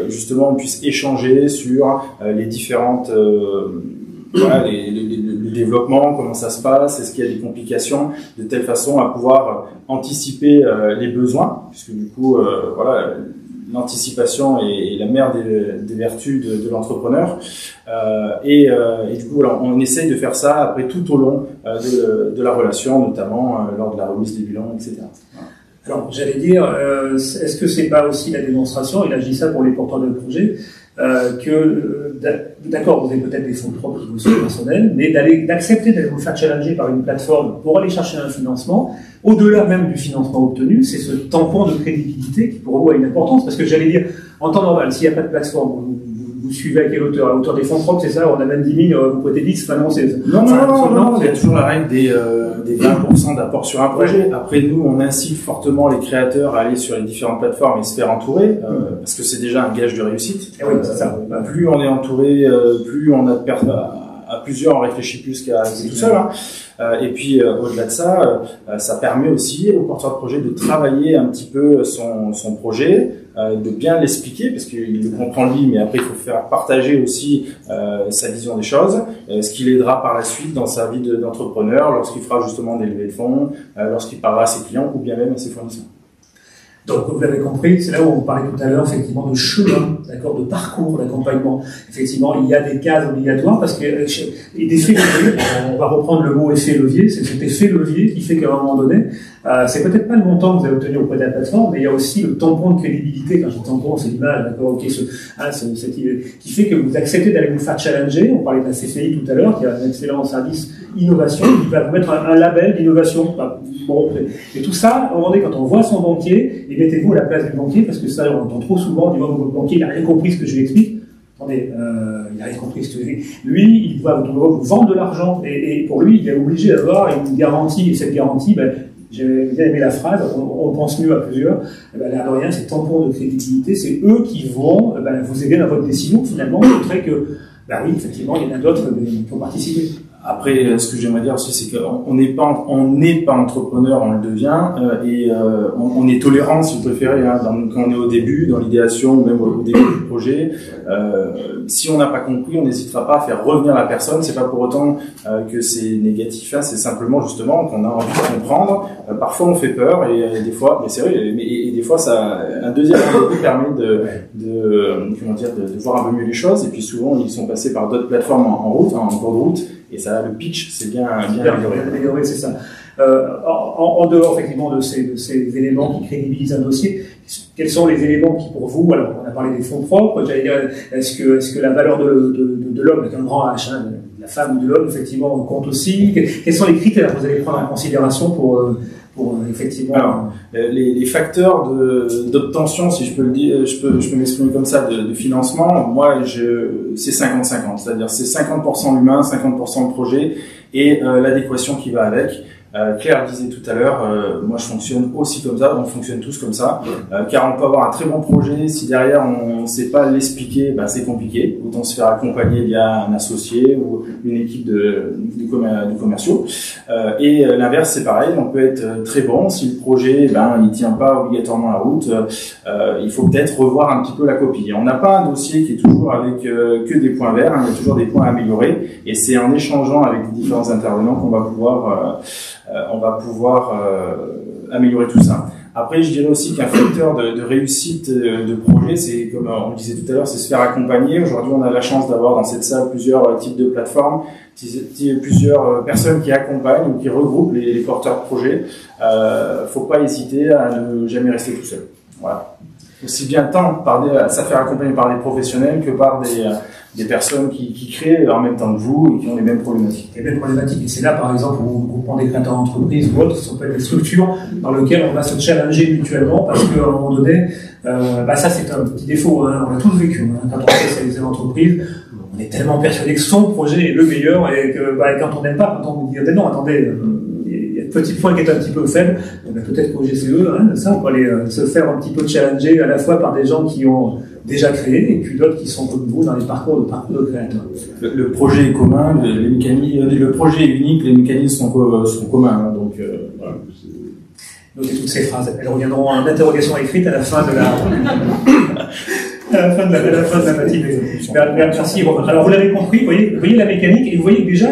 justement on puisse échanger sur les différentes le développement, comment ça se passe, est-ce qu'il y a des complications, de telle façon à pouvoir anticiper les besoins, puisque du coup, voilà, l'anticipation est la mère des vertus de l'entrepreneur. Et du coup, voilà, on essaye de faire ça après tout au long de la relation, notamment lors de la remise des bilans, etc. Voilà. Alors, j'allais dire, est-ce que c'est pas aussi la démonstration, et là je dis ça pour les porteurs de projet, que d'accord, vous avez peut-être des fonds propres qui vous sont personnels, mais d'accepter d'aller vous faire challenger par une plateforme pour aller chercher un financement, au-delà même du financement obtenu, c'est ce tampon de crédibilité qui pour vous a une importance, parce que j'allais dire, en temps normal, s'il n'y a pas de plateforme, vous suivez à quelle hauteur? À hauteur des fonds propres, c'est ça? On amène 10 000, vous prêtez 10, enfin non, c'est... Non, il y a toujours la règle des 20% d'apport sur un projet. Après, nous, on incite fortement les créateurs à aller sur les différentes plateformes et se faire entourer, parce que c'est déjà un gage de réussite. Oui, c'est ça. Plus on est entouré, plus on a à plusieurs, on réfléchit plus qu'à tout seul. Hein. Et puis, au-delà de ça, ça permet aussi aux porteurs de projet de travailler un petit peu son projet, de bien l'expliquer, parce qu'il le comprend lui, mais après, il faut faire partager aussi sa vision des choses, ce qui l'aidera par la suite dans sa vie d'entrepreneur, lorsqu'il fera justement des levées de fonds, lorsqu'il parlera à ses clients ou bien même à ses fournisseurs. Donc, vous l'avez compris, c'est là où on parlait tout à l'heure, effectivement, de chemin, d'accord, de parcours d'accompagnement. Effectivement, il y a des cases obligatoires parce que, et des faits leviers, on va reprendre le mot effet levier, c'est cet effet levier qui fait qu'à un moment donné, c'est peut-être pas le montant que vous avez obtenu auprès de la plateforme, mais il y a aussi le tampon de crédibilité. Quand je dis tampon, c'est l'image, d'accord, ok, qui fait que vous acceptez d'aller vous faire challenger. On parlait de la CCI tout à l'heure, qui a un excellent service innovation, qui va vous mettre un label d'innovation. Bon, et tout ça, à un moment donné, quand on voit son banquier, et mettez-vous à la place du banquier, parce que ça, on entend trop souvent, on dit, votre banquier, il n'a rien compris ce que je lui explique. Attendez, il n'a rien compris ce que je lui explique. Lui, il doit vous vendre de l'argent, et pour lui, il est obligé d'avoir une garantie, et cette garantie, ben, j'ai bien aimé la phrase, on pense mieux à plusieurs, l'air de rien, c'est tampon de crédibilité, c'est eux qui vont vous aider dans votre décision, finalement, montrer que, oui, effectivement, il y en a d'autres qui ont participé. Après, ce que j'aimerais dire aussi, c'est qu'on n'est pas entrepreneur, on le devient, et on est tolérant, si vous préférez, hein, quand on est au début, dans l'idéation, ou même au début du projet. Si on n'a pas compris, on n'hésitera pas à faire revenir la personne. C'est pas pour autant que c'est négatif, hein, c'est simplement justement qu'on a envie de comprendre. Parfois, on fait peur, et des fois, mais c'est vrai, et des fois, un deuxième rendez-vous permet de voir un peu mieux les choses. Et puis souvent, ils sont passés par d'autres plateformes en cours de route. Et ça, le pitch, c'est bien amélioré, c'est ça. En dehors, effectivement, de ces éléments qui crédibilisent un dossier, quels sont les éléments qui, pour vous, alors, on a parlé des fonds propres, j'allais dire, est-ce que la valeur de l'homme, avec un grand H, hein, de la femme ou de l'homme, effectivement, compte aussi? Quels sont les critères que vous allez prendre en considération pour effectivement... Alors, les facteurs d'obtention, si je peux le dire, je peux m'exprimer comme ça, de financement, moi, c'est 50-50. C'est-à-dire, c'est 50% humain, 50% le projet et l'adéquation qui va avec. Claire disait tout à l'heure, moi je fonctionne aussi comme ça, on fonctionne tous comme ça, car on peut avoir un très bon projet, si derrière on ne sait pas l'expliquer, c'est compliqué, autant se faire accompagner via un associé ou une équipe de commerciaux, et l'inverse c'est pareil, on peut être très bon, si le projet il tient pas obligatoirement la route, il faut peut-être revoir un petit peu la copie. On n'a pas un dossier qui est toujours avec que des points verts, il y a toujours des points à améliorer, et c'est en échangeant avec les différents intervenants qu'on va pouvoir améliorer tout ça. Après, je dirais aussi qu'un facteur de réussite de projet, c'est, comme on le disait tout à l'heure, c'est se faire accompagner. Aujourd'hui, on a la chance d'avoir dans cette salle plusieurs types de plateformes, plusieurs personnes qui accompagnent ou qui regroupent les porteurs de projets. Faut pas hésiter à ne jamais rester tout seul. Voilà. Aussi bien tant à se faire accompagner par des professionnels que par des personnes qui créent en même temps que vous et qui ont les mêmes problématiques. Les mêmes problématiques. Et c'est là, par exemple, où le groupement des créateurs d'entreprise ou autres, ça s'appelle des structures dans lesquelles on va se challenger mutuellement parce qu'à un moment donné, ça c'est un petit défaut, hein, on l'a tous vécu. Hein, quand on fait ces entreprises, on est tellement persuadé que son projet est le meilleur et que quand on n'aime pas, quand on dit non, attendez, il y a un petit point qui est un petit peu faible, peut-être qu'au GCE, ça, on va aller se faire un petit peu challenger à la fois par des gens qui ont déjà créé et puis d'autres qui sont comme vous dans les parcours de créateurs. Le projet est commun, le projet est unique, les mécanismes sont communs, hein, donc voilà. Notez toutes ces phrases, elles reviendront en interrogation écrite à la fin de la... à la fin de la matinée. Merci. Alors vous l'avez compris, vous voyez la mécanique, et vous voyez que déjà,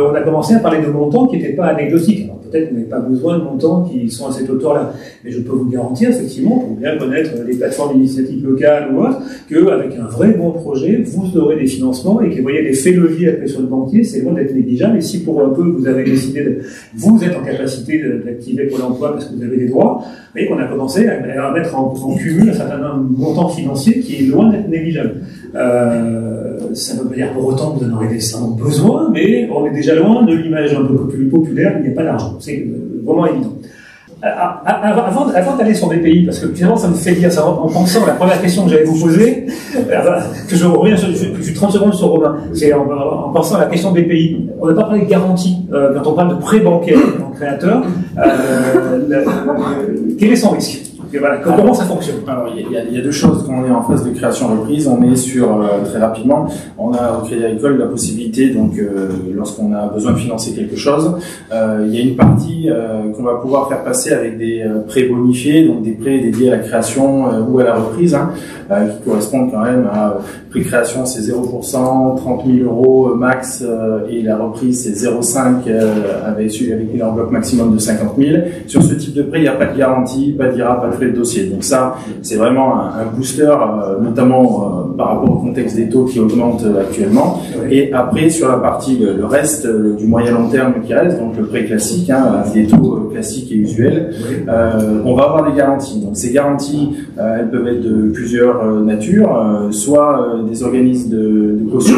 on a commencé à parler de montants qui n'étaient pas anecdotiques. Alors peut-être que vous n'avez pas besoin de montants qui sont à cette hauteur-là, mais je peux vous garantir, effectivement, pour bien connaître les plateformes d'initiative locales ou autres, qu'avec un vrai bon projet, vous aurez des financements et que vous voyez l'effet levier après sur le banquier, c'est loin d'être négligeable. Et si pour un peu vous avez décidé vous êtes en capacité d'activer Pôle emploi parce que vous avez des droits, vous voyez qu'on a commencé à mettre en cumul un certain montant financier qui est loin d'être négligeable. Ça ne veut pas dire pour autant que vous en aurez nécessairement besoin, mais on est déjà loin de l'image un peu plus populaire, il n'y a pas d'argent. C'est vraiment évident. Avant d'aller sur BPI, parce que finalement ça me fait dire ça en pensant à la première question que j'allais vous poser, que je reviens sur 30 secondes sur Romain, c'est en pensant à la question BPI. On n'a pas parlé de garantie quand on parle de prêt bancaire en créateur. Quel est son risque? Et voilà, comment ça fonctionne? Alors, il y a deux choses. Quand on est en phase de création reprise, on est sur, très rapidement, on a au Crédit Agricole la possibilité, donc, lorsqu'on a besoin de financer quelque chose, il y a une partie qu'on va pouvoir faire passer avec des prêts bonifiés, donc des prêts dédiés à la création ou à la reprise, qui correspondent quand même à pré-création, c'est 0%, 30 000 euros max, et la reprise, c'est 0,5 avec une enveloppe maximum de 50 000. Sur ce type de prêt, il n'y a pas de garantie, pas d'IRA, pas de frais de dossier. Donc ça, c'est vraiment un booster, notamment par rapport au contexte des taux qui augmentent actuellement. Et après, sur la partie, le reste du moyen long terme qui reste, donc le prêt classique, des taux classiques et usuels, on va avoir des garanties. Donc ces garanties, elles peuvent être de plusieurs natures, soit des organismes de caution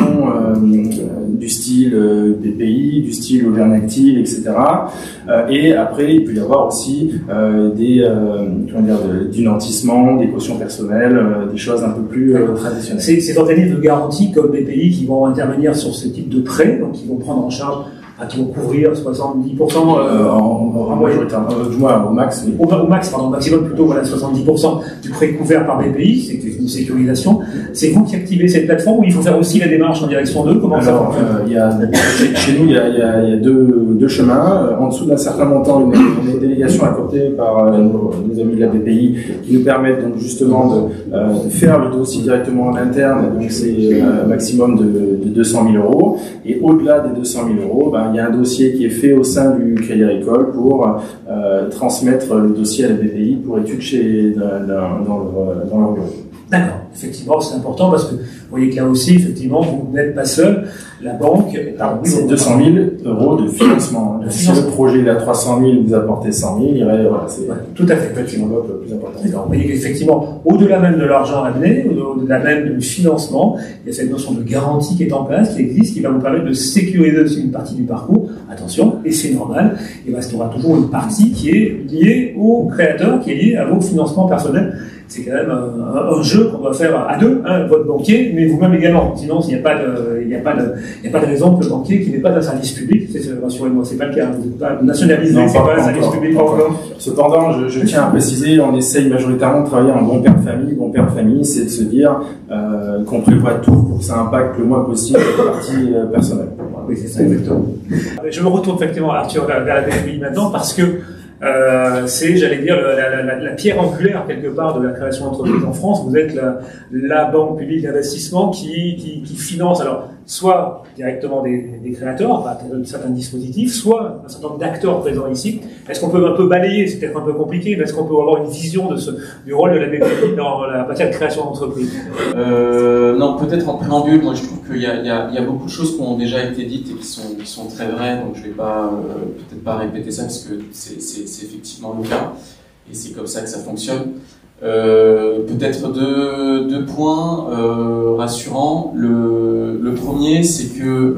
du style BPI, du style Auvergne-Active, etc. Et après, il peut y avoir aussi du nantissement, des cautions personnelles, des choses un peu plus traditionnelles. Ces organismes de garantie comme BPI qui vont intervenir sur ce type de prêt, donc qui vont prendre en charge, qui vont couvrir 70% en majorité, du moins au max. Oui. Au max, pardon, au maximum plutôt, voilà, 70% du prêt couvert par BPI, c'est une sécurisation. C'est vous qui activez cette plateforme ou il faut faire aussi la démarche en direction d'eux? Comment ça fonctionne? Chez nous, il y a deux chemins. En dessous d'un certain montant, on a une délégation accordée par nos amis de la BPI qui nous permettent donc justement de faire le dossier directement en interne. Donc c'est un maximum de 200 000 euros. Et au-delà des 200 000 euros, il y a un dossier qui est fait au sein du Crédit Agricole pour transmettre le dossier à la BPI pour étude dans leur bureau. D'accord, effectivement, c'est important parce que vous voyez que là aussi, effectivement, vous n'êtes pas seul. La banque, c'est 200 000 euros de financement. Si le projet est à 300 000, vous apportez 100 000, c'est tout à fait une enveloppe plus importante. Vous voyez qu'effectivement, au-delà même de l'argent amené, au-delà même du financement, il y a cette notion de garantie qui est en place, qui existe, qui va vous permettre de sécuriser aussi une partie du parcours. Attention, et c'est normal, il restera toujours une partie qui est liée au créateur, qui est liée à vos financements personnels. C'est quand même un jeu qu'on doit faire à deux, votre banquier, mais vous-même également. Sinon, il n'y a pas de raison que le banquier qui n'est pas un service public, rassurez-moi, c'est pas le cas. Vous n'êtes pas nationalisé, c'est pas un service public encore. Cependant, je tiens à préciser, on essaye majoritairement de travailler en bon père de famille. Bon père de famille, c'est de se dire qu'on prévoit tout pour que ça impacte le moins possible la partie personnelle. Oui, c'est ça, exactement. Je me retourne effectivement, Arthur, vers la BPI maintenant, parce que c'est, j'allais dire, la pierre angulaire quelque part de la création d'entreprise en France. Vous êtes la banque publique d'investissement qui finance, alors soit directement des créateurs, certains dispositifs, soit un certain nombre d'acteurs présents ici. Est-ce qu'on peut un peu balayer, c'est peut-être un peu compliqué, mais est-ce qu'on peut avoir une vision du rôle de la BPI dans la matière de création d'entreprise? Non, peut-être en préambule. Moi, je trouve qu'il y a beaucoup de choses qui ont déjà été dites et qui sont très vraies. Donc, je vais peut-être pas répéter ça parce que c'est effectivement le cas et c'est comme ça que ça fonctionne. Peut-être deux points rassurants. Le premier, c'est que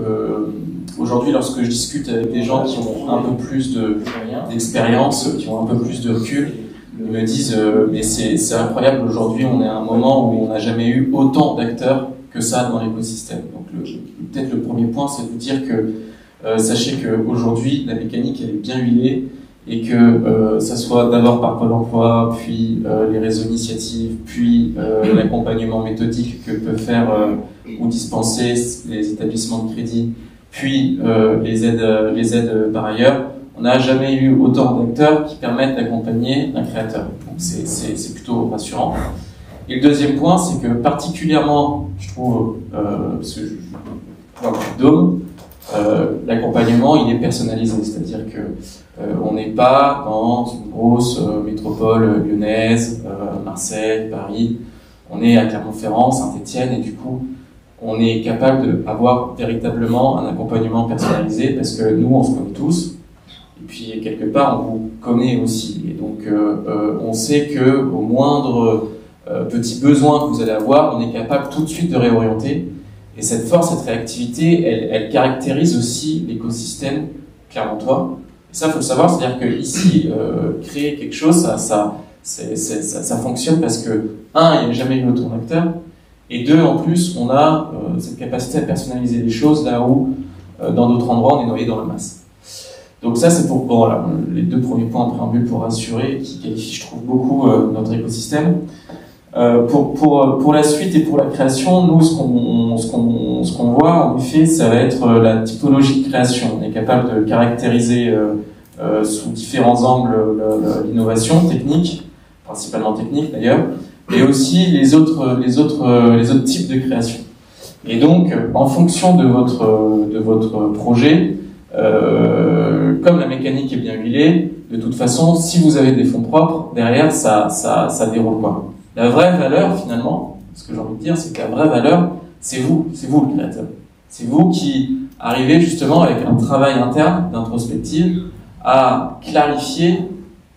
aujourd'hui, lorsque je discute avec des gens qui ont un peu plus d'expérience, qui ont un peu plus de recul, ils me disent mais c'est incroyable, aujourd'hui on est à un moment où on n'a jamais eu autant d'acteurs que ça dans l'écosystème. Donc peut-être le premier point, c'est de vous dire que sachez qu'aujourd'hui la mécanique elle est bien huilée et que ça soit d'abord par Pôle emploi, puis les réseaux d'initiative, puis l'accompagnement méthodique que peuvent faire ou dispenser les établissements de crédit, puis les aides par ailleurs, on n'a jamais eu autant d'acteurs qui permettent d'accompagner un créateur. Donc c'est plutôt rassurant. Et le deuxième point, c'est que particulièrement, je trouve, parce que je vois plus d'hommes, l'accompagnement, il est personnalisé, c'est-à-dire que on n'est pas dans une grosse métropole lyonnaise, Marseille, Paris, on est à Clermont-Ferrand, Saint-Étienne, et du coup, on est capable d'avoir véritablement un accompagnement personnalisé parce que nous, on se connaît tous, et puis quelque part, on vous connaît aussi, et donc on sait que au moindre petit besoin que vous allez avoir, on est capable tout de suite de réorienter. Et cette force, cette réactivité, elle caractérise aussi l'écosystème clermontois. Et ça, il faut le savoir, c'est-à-dire que ici, créer quelque chose, ça fonctionne parce que, un, il n'y a jamais eu autant d'acteurs, et deux, en plus, on a cette capacité à personnaliser les choses là où, dans d'autres endroits, on est noyé dans la masse. Donc ça, c'est pour voilà, les deux premiers points en préambule pour rassurer, qui qualifient, je trouve, beaucoup notre écosystème. Pour la suite et pour la création, nous, ce qu'on voit, en effet, ça va être la typologie de création. On est capable de caractériser sous différents angles l'innovation technique, principalement technique d'ailleurs, et aussi les autres types de création. Et donc, en fonction de votre projet, comme la mécanique est bien huilée, de toute façon, si vous avez des fonds propres, derrière, ça déroule quoi. La vraie valeur, finalement, ce que j'ai envie de dire, c'est que la vraie valeur, c'est vous le créateur. C'est vous qui arrivez justement avec un travail interne, d'introspective, à clarifier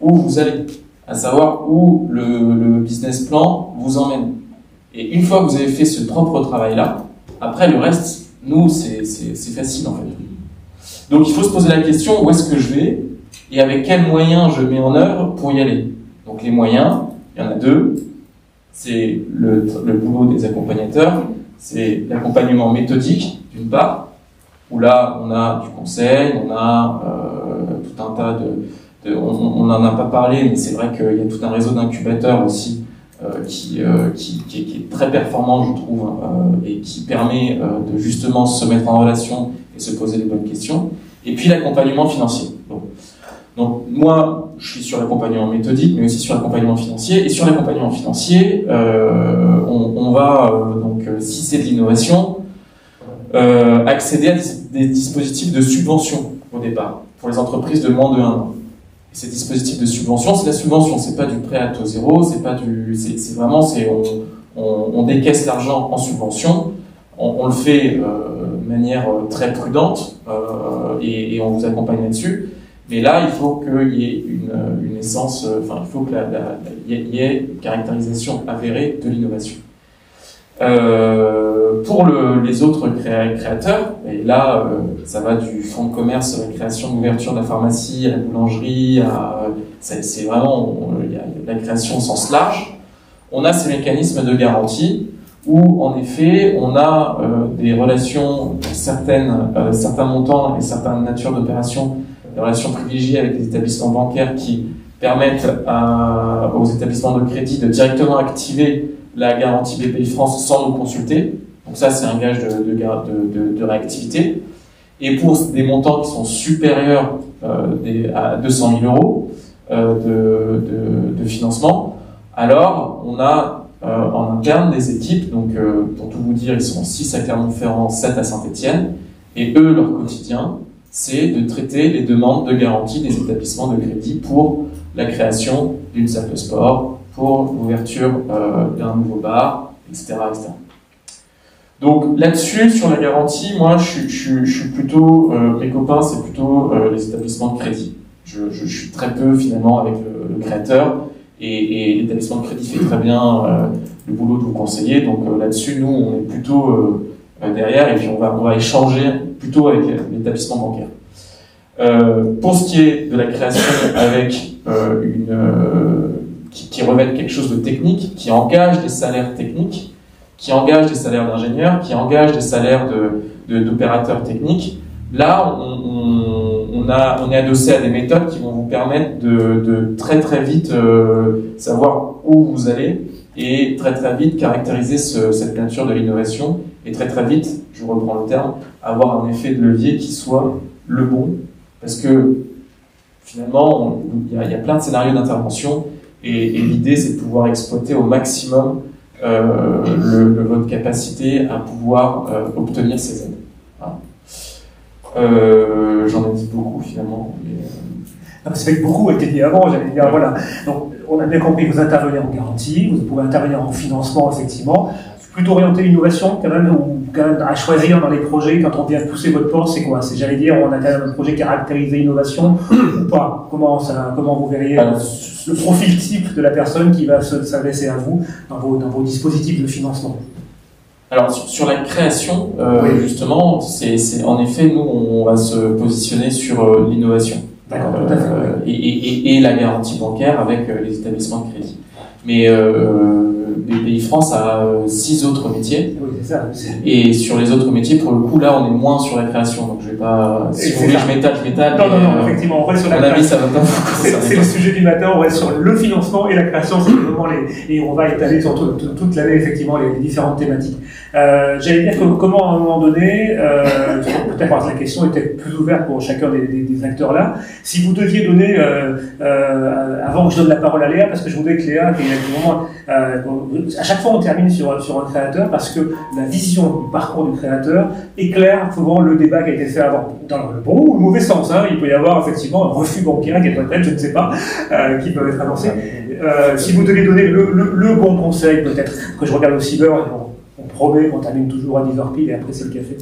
où vous allez, à savoir où le business plan vous emmène. Et une fois que vous avez fait ce propre travail-là, après le reste, nous, c'est facile en fait. Donc il faut se poser la question, où est-ce que je vais et avec quels moyens je mets en œuvre pour y aller. Donc les moyens, il y en a deux. C'est le boulot des accompagnateurs, c'est l'accompagnement méthodique, d'une part, où là, on a du conseil, on a tout un tas on n'en a pas parlé, mais c'est vrai qu'il y a tout un réseau d'incubateurs aussi qui est très performant, je trouve, et qui permet de justement se mettre en relation et se poser les bonnes questions. Et puis l'accompagnement financier. Donc moi, je suis sur l'accompagnement méthodique, mais aussi sur l'accompagnement financier. Et sur l'accompagnement financier, on va, donc, si c'est de l'innovation, accéder à des dispositifs de subvention au départ, pour les entreprises de moins de 1 an. Et ces dispositifs de subvention, c'est la subvention, c'est pas du prêt à taux zéro, c'est vraiment, on décaisse l'argent en subvention, on le fait de manière très prudente, et on vous accompagne là-dessus. Mais là, il faut qu'il y ait une essence, il faut qu'il y ait une caractérisation avérée de l'innovation. Pour les autres créateurs, et là, ça va du fonds de commerce à la création d'ouverture de la pharmacie, à la boulangerie, c'est vraiment, il y a la création au sens large. On a ces mécanismes de garantie où, en effet, on a des relations, certains montants et certaines natures d'opérations, des relations privilégiées avec les établissements bancaires qui permettent aux établissements de crédit de directement activer la garantie BPI France sans nous consulter. Donc ça, c'est un gage de réactivité. Et pour des montants qui sont supérieurs à 200 000 euros de financement, alors on a en interne des équipes, donc pour tout vous dire, ils sont 6 à Clermont-Ferrand, 7 à Saint-Étienne, et eux, leur quotidien, c'est de traiter les demandes de garantie des établissements de crédit pour la création d'une salle de sport, pour l'ouverture d'un nouveau bar, etc., etc. Donc là-dessus, sur la garantie, moi je suis plutôt, mes copains, c'est plutôt les établissements de crédit. Je suis très peu finalement avec le créateur, et l'établissement de crédit fait très bien le boulot de vous conseiller. Donc là-dessus, nous, on est plutôt derrière, et puis on va échanger plutôt avec l'établissement bancaire. Pour ce qui est de la création avec qui revêt quelque chose de technique, qui engage des salaires techniques, qui engage des salaires d'ingénieurs, qui engage des salaires d'opérateurs techniques, là, on est adossé à des méthodes qui vont vous permettre de très très vite savoir où vous allez et très très vite caractériser cette nature de l'innovation et très très vite, je reprends le terme, avoir un effet de levier qui soit le bon, parce que finalement, il y a plein de scénarios d'intervention et l'idée c'est de pouvoir exploiter au maximum votre capacité à pouvoir obtenir ces aides. Voilà. J'en ai dit beaucoup finalement. C'est vrai que beaucoup a été dit avant, j'allais dire, voilà. Donc, on a bien compris que vous intervenez en garantie, vous pouvez intervenir en financement, effectivement. Plutôt orienté innovation, quand même, ou quand même à choisir dans les projets, quand on vient pousser votre porte, c'est quoi? C'est, j'allais dire, on a quand même un projet caractérisé innovation, ou pas? Comment vous verriez le profil type de la personne qui va s'adresser à vous dans vos dispositifs de financement? Alors, sur la création, justement, c'est en effet, nous, on va se positionner sur l'innovation. D'accord, tout à fait. Et la garantie bancaire avec les établissements de crédit. Mais BPI France a 6 autres métiers. Oui, c'est ça. Et sur les autres métiers, pour le coup, là, on est moins sur la création. Donc, je vais pas. Si vous voulez, je m'étale. Non, effectivement, on reste sur la création. Mon avis, ça va pas. C'est le sujet du matin. On reste sur le financement et la création. C'est vraiment et on va étaler sur toute l'année, effectivement, les différentes thématiques. J'allais dire que comment, à un moment donné, peut-être parce que la question était plus ouverte pour chacun des acteurs là. Si vous deviez donner, avant que je donne la parole à Léa, parce que je voudrais que Léa, à chaque fois on termine sur un créateur, parce que la vision du parcours du créateur éclaire souvent le débat qui a été fait avant, dans le bon ou le mauvais sens. Hein. Il peut y avoir effectivement un refus bancaire qui est peut-être, je ne sais pas, qui peut être annoncé. Si vous deviez donner le bon conseil, peut-être que je regarde au cyber, on promet, on termine toujours à 10h pile et après c'est le café.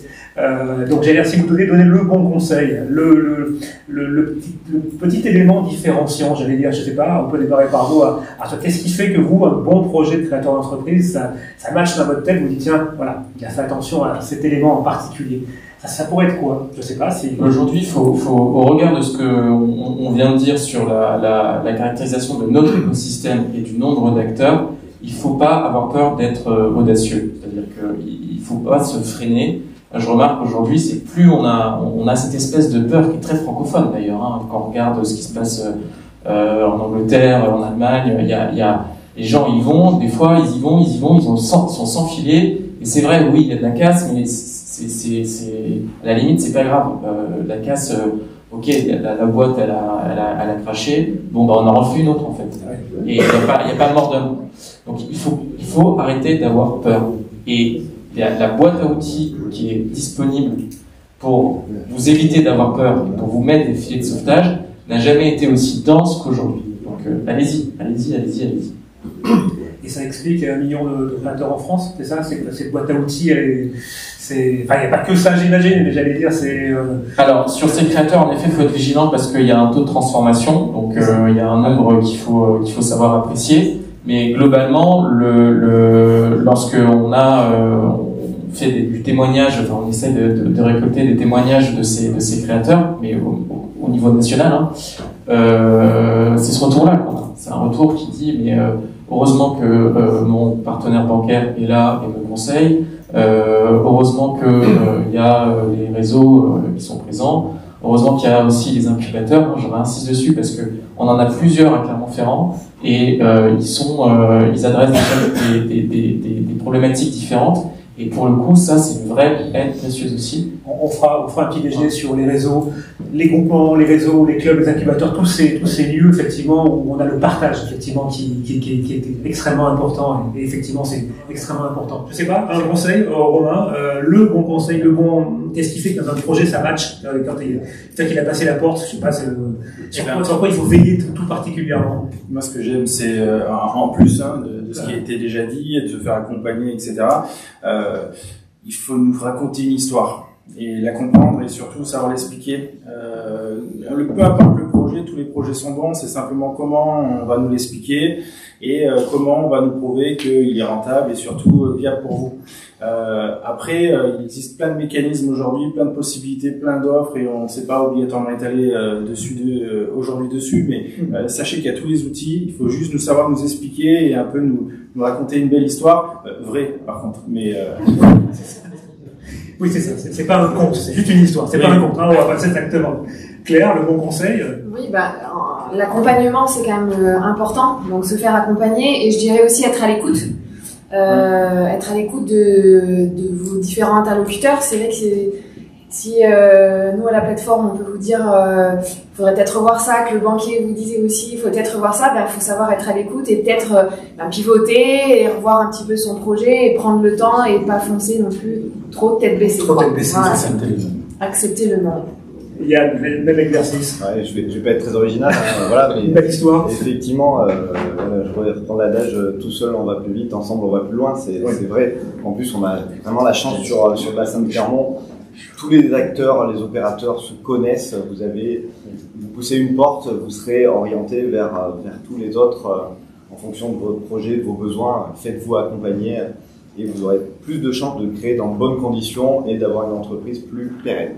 Donc j'allais dire, si vous devez donner le bon conseil, le petit élément différenciant, j'allais dire, je sais pas, on peut démarrer par vous, qu'est-ce qui fait que vous, un bon projet de créateur d'entreprise, ça matche dans votre tête, vous dites tiens, voilà, il a fait attention à cet élément en particulier. Ça pourrait être quoi? Je sais pas si... Aujourd'hui, au regard de ce qu'on vient de dire sur la caractérisation de notre écosystème et du nombre d'acteurs, il faut pas avoir peur d'être audacieux. C'est-à-dire qu'il faut pas se freiner. Je remarque qu'aujourd'hui, c'est plus on a cette espèce de peur qui est très francophone d'ailleurs. Hein, quand on regarde ce qui se passe en Angleterre, en Allemagne, il y a les gens y vont. Des fois, ils sont sans filet. Et c'est vrai, oui, il y a de la casse, mais à la limite, c'est pas grave. La casse, ok, la boîte, elle a craché. Bon, bah, on en refait une autre en fait. Et il y a pas mort d'homme. Donc il faut arrêter d'avoir peur. Et la boîte à outils qui est disponible pour vous éviter d'avoir peur et pour vous mettre des filets de sauvetage n'a jamais été aussi dense qu'aujourd'hui. Donc allez-y. Et ça explique 1 million de créateurs en France, c'est ça? C'est que cette boîte à outils, il n'y a pas que ça, j'imagine, mais j'allais dire, c'est... Alors, sur ces créateurs, en effet, il faut être vigilant parce qu'il y a un taux de transformation, donc il y a un nombre qu'il faut savoir apprécier. Mais globalement, lorsque on fait du témoignage, enfin, on essaie de récolter des témoignages de ces créateurs, mais au niveau national, hein, c'est ce retour-là qu'on a. C'est un retour qui dit, mais heureusement que mon partenaire bancaire est là et me conseille. Heureusement que y a les réseaux qui sont présents. Heureusement qu'il y a aussi les incubateurs. Je réinsiste dessus parce que on en a plusieurs à Clermont-Ferrand et ils adressent des problématiques différentes. Et pour le coup, ça, c'est une vraie aide précieuse aussi. On fera un petit déjeuner sur les réseaux, les groupements, les réseaux, les clubs, les incubateurs, tous ces lieux, effectivement, où on a le partage, effectivement, qui est extrêmement important. Et effectivement, c'est extrêmement important. Je sais pas, un conseil, Romain, le bon conseil, qu'est-ce qui fait que dans un projet, ça match, quand il a passé la porte, je sais pas, sur quoi il faut veiller tout particulièrement. Moi, ce que j'aime, c'est, en plus, de ce qui a été déjà dit, de se faire accompagner, etc., il faut nous raconter une histoire et la comprendre et surtout savoir l'expliquer. Peu importe le projet, tous les projets sont bons, c'est simplement comment on va nous l'expliquer et comment on va nous prouver qu'il est rentable et surtout viable pour vous. Après, il existe plein de mécanismes aujourd'hui, plein de possibilités, plein d'offres et on ne sait pas obligatoirement étaler aujourd'hui dessus, mais sachez qu'il y a tous les outils, il faut juste savoir nous expliquer et un peu nous raconter une belle histoire, vraie par contre, mais... Oui, c'est ça, c'est pas un conte, c'est juste une histoire, c'est pas un conte, hein, on va passer exactement. Claire, le bon conseil? Oui, l'accompagnement c'est quand même important, donc se faire accompagner et je dirais aussi être à l'écoute. Être à l'écoute de vos différents interlocuteurs, c'est vrai que Si nous à la plateforme on peut vous dire faudrait peut-être revoir ça, que le banquier vous disait aussi il faut peut-être revoir ça, ben faut savoir être à l'écoute et peut-être pivoter et revoir un petit peu son projet et prendre le temps et pas foncer non plus trop tête baissée. Trop tête baissée, voilà. c'est ça. Accepter le non. Il y a le même exercice. Ouais, je vais pas être très original, hein, voilà, mais Une belle histoire. effectivement, voilà, je reprends l'adage tout seul on va plus vite, ensemble on va plus loin, c'est vrai. En plus, on a vraiment la chance sur le bassin de Clermont. Tous les acteurs, les opérateurs se connaissent. Vous poussez une porte, vous serez orienté vers tous les autres en fonction de votre projet, de vos besoins. Faites-vous accompagner et vous aurez plus de chances de créer dans de bonnes conditions et d'avoir une entreprise plus pérenne.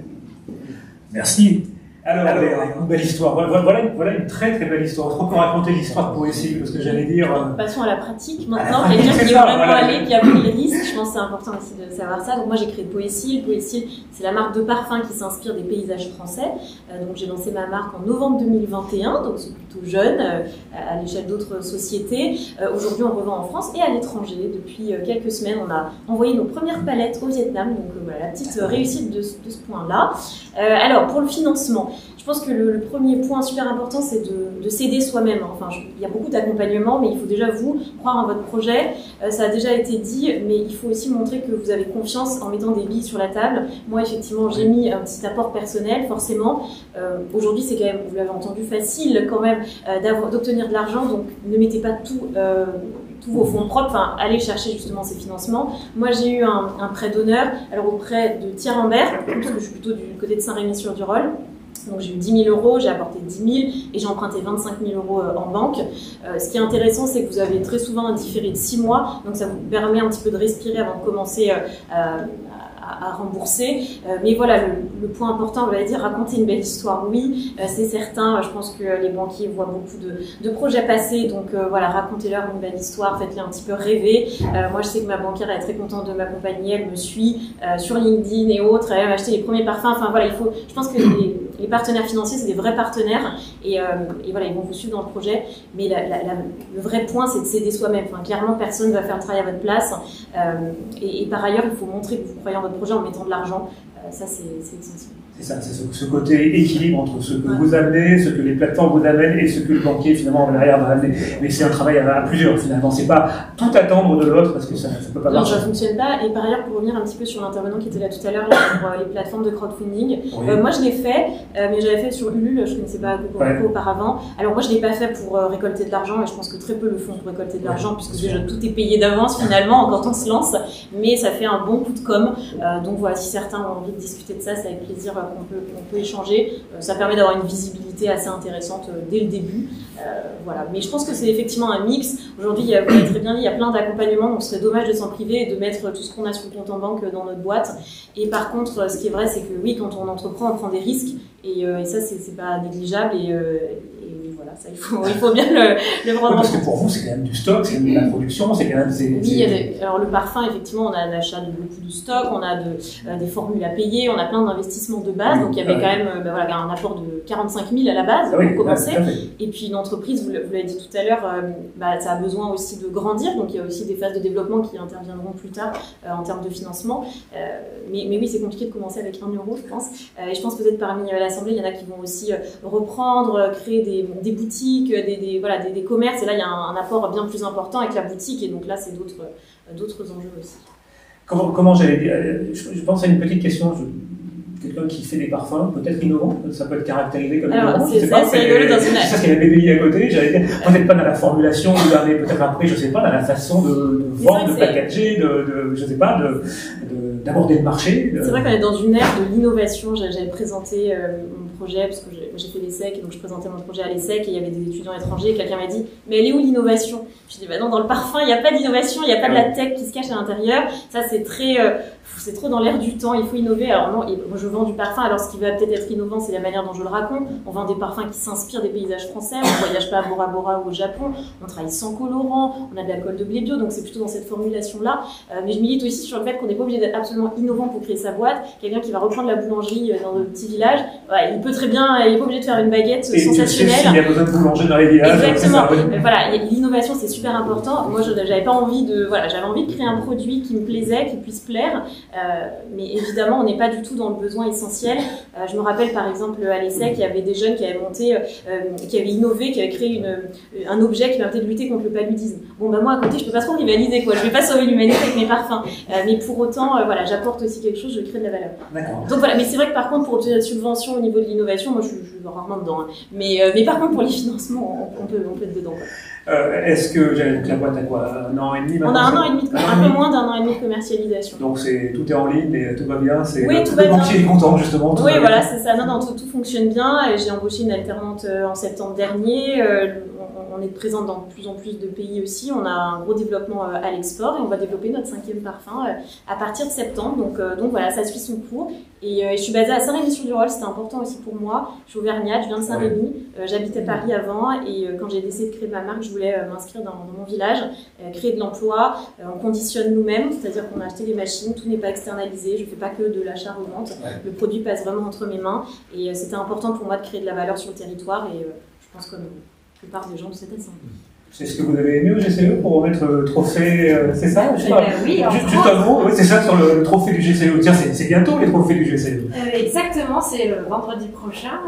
Merci. Alors, une belle histoire. Voilà une très très belle histoire. Je crois qu'on raconter l'histoire pour essayer, parce que j'allais dire. Passons à la pratique maintenant. Quelqu'un qui est vraiment allé, qui a pris les risques. Je pense que c'est important aussi de savoir ça. Donc moi j'ai créé Poésil. Poésil, c'est la marque de parfum qui s'inspire des paysages français. Donc j'ai lancé ma marque en novembre 2021, donc c'est plutôt jeune à l'échelle d'autres sociétés. Aujourd'hui on revend en France et à l'étranger. Depuis quelques semaines on a envoyé nos premières palettes au Vietnam. Donc voilà la petite réussite de ce point-là. Alors pour le financement. Je pense que le premier point super important, c'est de s'aider soi-même. Enfin, il y a beaucoup d'accompagnement, mais il faut déjà vous croire en votre projet. Ça a déjà été dit, mais il faut aussi montrer que vous avez confiance en mettant des billes sur la table. Moi, effectivement, j'ai mis un petit apport personnel, forcément. Aujourd'hui, c'est quand même, vous l'avez entendu, facile quand même d'obtenir de l'argent. Donc, ne mettez pas tous vos fonds propres, enfin, allez chercher justement ces financements. Moi, j'ai eu un prêt d'honneur, alors auprès de Thierry Ambert, parce que je suis plutôt du côté de Saint-Rémy-sur-Durolle. Donc j'ai eu 10 000 euros, j'ai apporté 10 000 et j'ai emprunté 25 000 euros en banque. Ce qui est intéressant, c'est que vous avez très souvent un différé de 6 mois, donc ça vous permet un petit peu de respirer avant de commencer à rembourser. Mais voilà, le point important, on va dire, raconter une belle histoire, oui, c'est certain. Je pense que les banquiers voient beaucoup de projets passer, donc voilà, racontez-leur une belle histoire, faites-les un petit peu rêver. Moi, je sais que ma banquière est très contente de m'accompagner, elle me suit sur LinkedIn et autres, elle m'a acheté les premiers parfums. Enfin voilà, je pense que les partenaires financiers, c'est des vrais partenaires et voilà, ils vont vous suivre dans le projet. Mais le vrai point, c'est de s'aider soi-même. Enfin, clairement, personne ne va faire le travail à votre place. Et par ailleurs, il faut montrer que vous croyez en votre projet en mettant de l'argent. Ça, c'est essentiel. C'est ça, c'est ce côté équilibre entre ce que vous amenez, ce que les plateformes vous amènent et ce que le banquier finalement derrière va amener. Mais c'est un travail à plusieurs finalement. C'est pas tout attendre de l'autre parce que ça peut pas marcher. Non, ça fonctionne pas. Et par ailleurs, pour revenir un petit peu sur l'intervenant qui était là tout à l'heure pour les plateformes de crowdfunding, moi je l'ai fait, mais j'avais fait sur Ulule. Je connaissais pas Cocorico auparavant. Alors moi je l'ai pas fait pour récolter de l'argent et je pense que très peu le font pour récolter de l'argent puisque déjà tout est payé d'avance finalement quand on se lance. Mais ça fait un bon coup de com. Donc voilà, si certains ont envie de discuter de ça, c'est avec plaisir qu'on peut échanger. Ça permet d'avoir une visibilité assez intéressante dès le début. Voilà. Mais je pense que c'est effectivement un mix. Aujourd'hui, vous l'avez très bien dit, il y a plein d'accompagnements, donc ce serait dommage de s'en priver et de mettre tout ce qu'on a sur le compte en banque dans notre boîte. Et par contre, ce qui est vrai, c'est que oui, quand on entreprend, on prend des risques et ça, c'est pas négligeable et voilà, ça, il faut bien le prendre en compte. Parce que pour vous, c'est quand même du stock, c'est de la production, c'est quand même... Oui, alors le parfum, effectivement, on a un achat de beaucoup de stock, on a des formules à payer, on a plein d'investissements de base, donc il y avait quand même voilà, un apport de 45 000 à la base pour commencer. Et puis une entreprise, vous l'avez dit tout à l'heure, ça a besoin aussi de grandir, donc il y a aussi des phases de développement qui interviendront plus tard en termes de financement. Mais oui, c'est compliqué de commencer avec 1 euro, je pense. Et je pense peut-être parmi l'Assemblée, il y en a qui vont aussi reprendre, créer des boutiques, des commerces, et là il y a un apport bien plus important avec la boutique, et donc là c'est d'autres enjeux aussi. Comment j'allais dire, je pense à une petite question, quelqu'un qui fait des parfums, peut-être innovant, ça peut être caractérisé comme innovant. C'est rigolo dans une c'est ça qu'il y a des BBI à côté, j'allais dire, peut-être pas dans la formulation, mais peut-être après, je sais pas, dans la façon de vendre, de packager, je sais pas, d'aborder le marché. C'est vrai qu'on est dans une ère de l'innovation. J'avais présenté mon projet, parce que j'ai fait l'ESSEC, et donc je présentais mon projet à l'ESSEC, et il y avait des étudiants étrangers, et quelqu'un m'a dit « Mais elle est où l'innovation ?» Je dis « Bah non, dans le parfum, il n'y a pas d'innovation, il n'y a pas de la tech qui se cache à l'intérieur. Ça, c'est trop dans l'air du temps, il faut innover. » Alors non, je vends du parfum, alors ce qui va peut-être être innovant, c'est la manière dont je le raconte. On vend des parfums qui s'inspirent des paysages français, on ne voyage pas à Bora Bora ou au Japon, on travaille sans colorant, on a de l'alcool de blé bio, donc c'est plutôt dans cette formulation-là. Mais je milite aussi sur le fait qu'on n'est pas obligé d'être absolument innovant pour créer sa boîte. Quelqu'un qui va reprendre la boulangerie dans notre petit village, il peut très bien, il n'est pas obligé de faire une baguette sensationnelle. Il y a besoin de boulanger dans les villages. Exactement. Voilà, l'innovation c'est super important. Moi, j'avais pas envie j'avais envie de créer un produit qui me plaisait, qui puisse plaire, mais évidemment, on n'est pas du tout dans le besoin essentiel. Je me rappelle par exemple à l'ESSEC, il y avait des jeunes qui avaient monté, qui avaient innové, qui avaient créé un objet qui permettait de lutter contre le paludisme. Bon, bah moi à côté, je peux pas trop rivaliser, quoi. Je vais pas sauver l'humanité avec mes parfums, mais pour autant, voilà, j'apporte aussi quelque chose, je crée de la valeur. Donc voilà, mais c'est vrai que par contre, pour obtenir la subvention au niveau de l'innovation, moi je suis rarement dedans. Hein. Mais par contre, pour les financements, on peut être dedans. Est-ce que la boîte a quoi, 1 an et demi maintenant? On a 1 an et demi, un peu moins d'1 an et demi de commercialisation. Donc tout est en ligne et tout va bien. Oui, tout va bien. Le banquier est content justement. Oui, voilà, c'est ça. Non, tout fonctionne bien. J'ai embauché une alternante en septembre dernier. On est présente dans de plus en plus de pays aussi. On a un gros développement à l'export et on va développer notre 5e parfum à partir de septembre. Donc voilà, ça suit son cours. Et je suis basée à Saint-Rémy-sur-du-Rhône, c'était important aussi pour moi. Je suis auvergnate, je viens de Saint-Rémy. J'habitais Paris avant et quand j'ai décidé de créer ma marque, je voulais m'inscrire dans mon village, créer de l'emploi. On conditionne nous-mêmes, c'est-à-dire qu'on a acheté les machines, tout n'est pas externalisé, je ne fais pas que de l'achat-revente. Le produit passe vraiment entre mes mains et c'était important pour moi de créer de la valeur sur le territoire et je pense comme la plupart des gens de cette assemblée. C'est ce que vous avez aimé au GCE pour remettre le trophée, c'est ça? Oui, juste un mot, oui, c'est ça sur le trophée du GCE. Tiens, c'est bientôt les trophées du GCE. Exactement, c'est le vendredi prochain.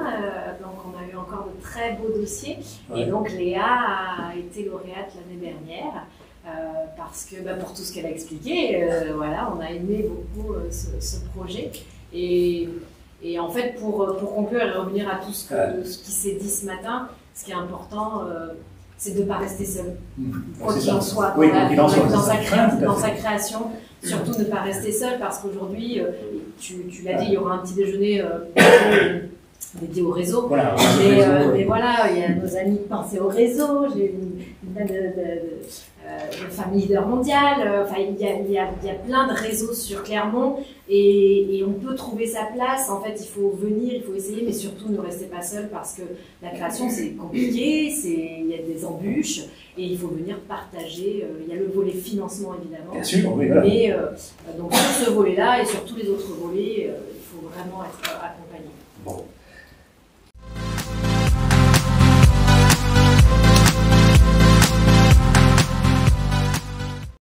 Donc on a eu encore de très beaux dossiers. Et donc Léa a été lauréate l'année dernière. Parce que pour tout ce qu'elle a expliqué, voilà, on a aimé beaucoup ce projet. Et en fait, pour conclure et revenir à tout ce qui s'est dit ce matin, ce qui est important, c'est de ne pas rester seul. Quoi qu'il en soit, dans sa création, surtout ne pas rester seul, parce qu'aujourd'hui, tu l'as dit, il y aura un petit déjeuner dédié au réseau. Voilà, mais voilà, il y a nos amis de penser au réseau, j'ai une Femme Leader Mondiale, enfin il y a plein de réseaux sur Clermont et on peut trouver sa place. En fait, il faut venir, il faut essayer, mais surtout ne restez pas seul parce que la création c'est compliqué, il y a des embûches et il faut venir partager. Il y a le volet financement évidemment, bien sûr, oui, voilà. Mais donc sur ce volet-là et sur tous les autres volets, il faut vraiment être accompagné. Bon.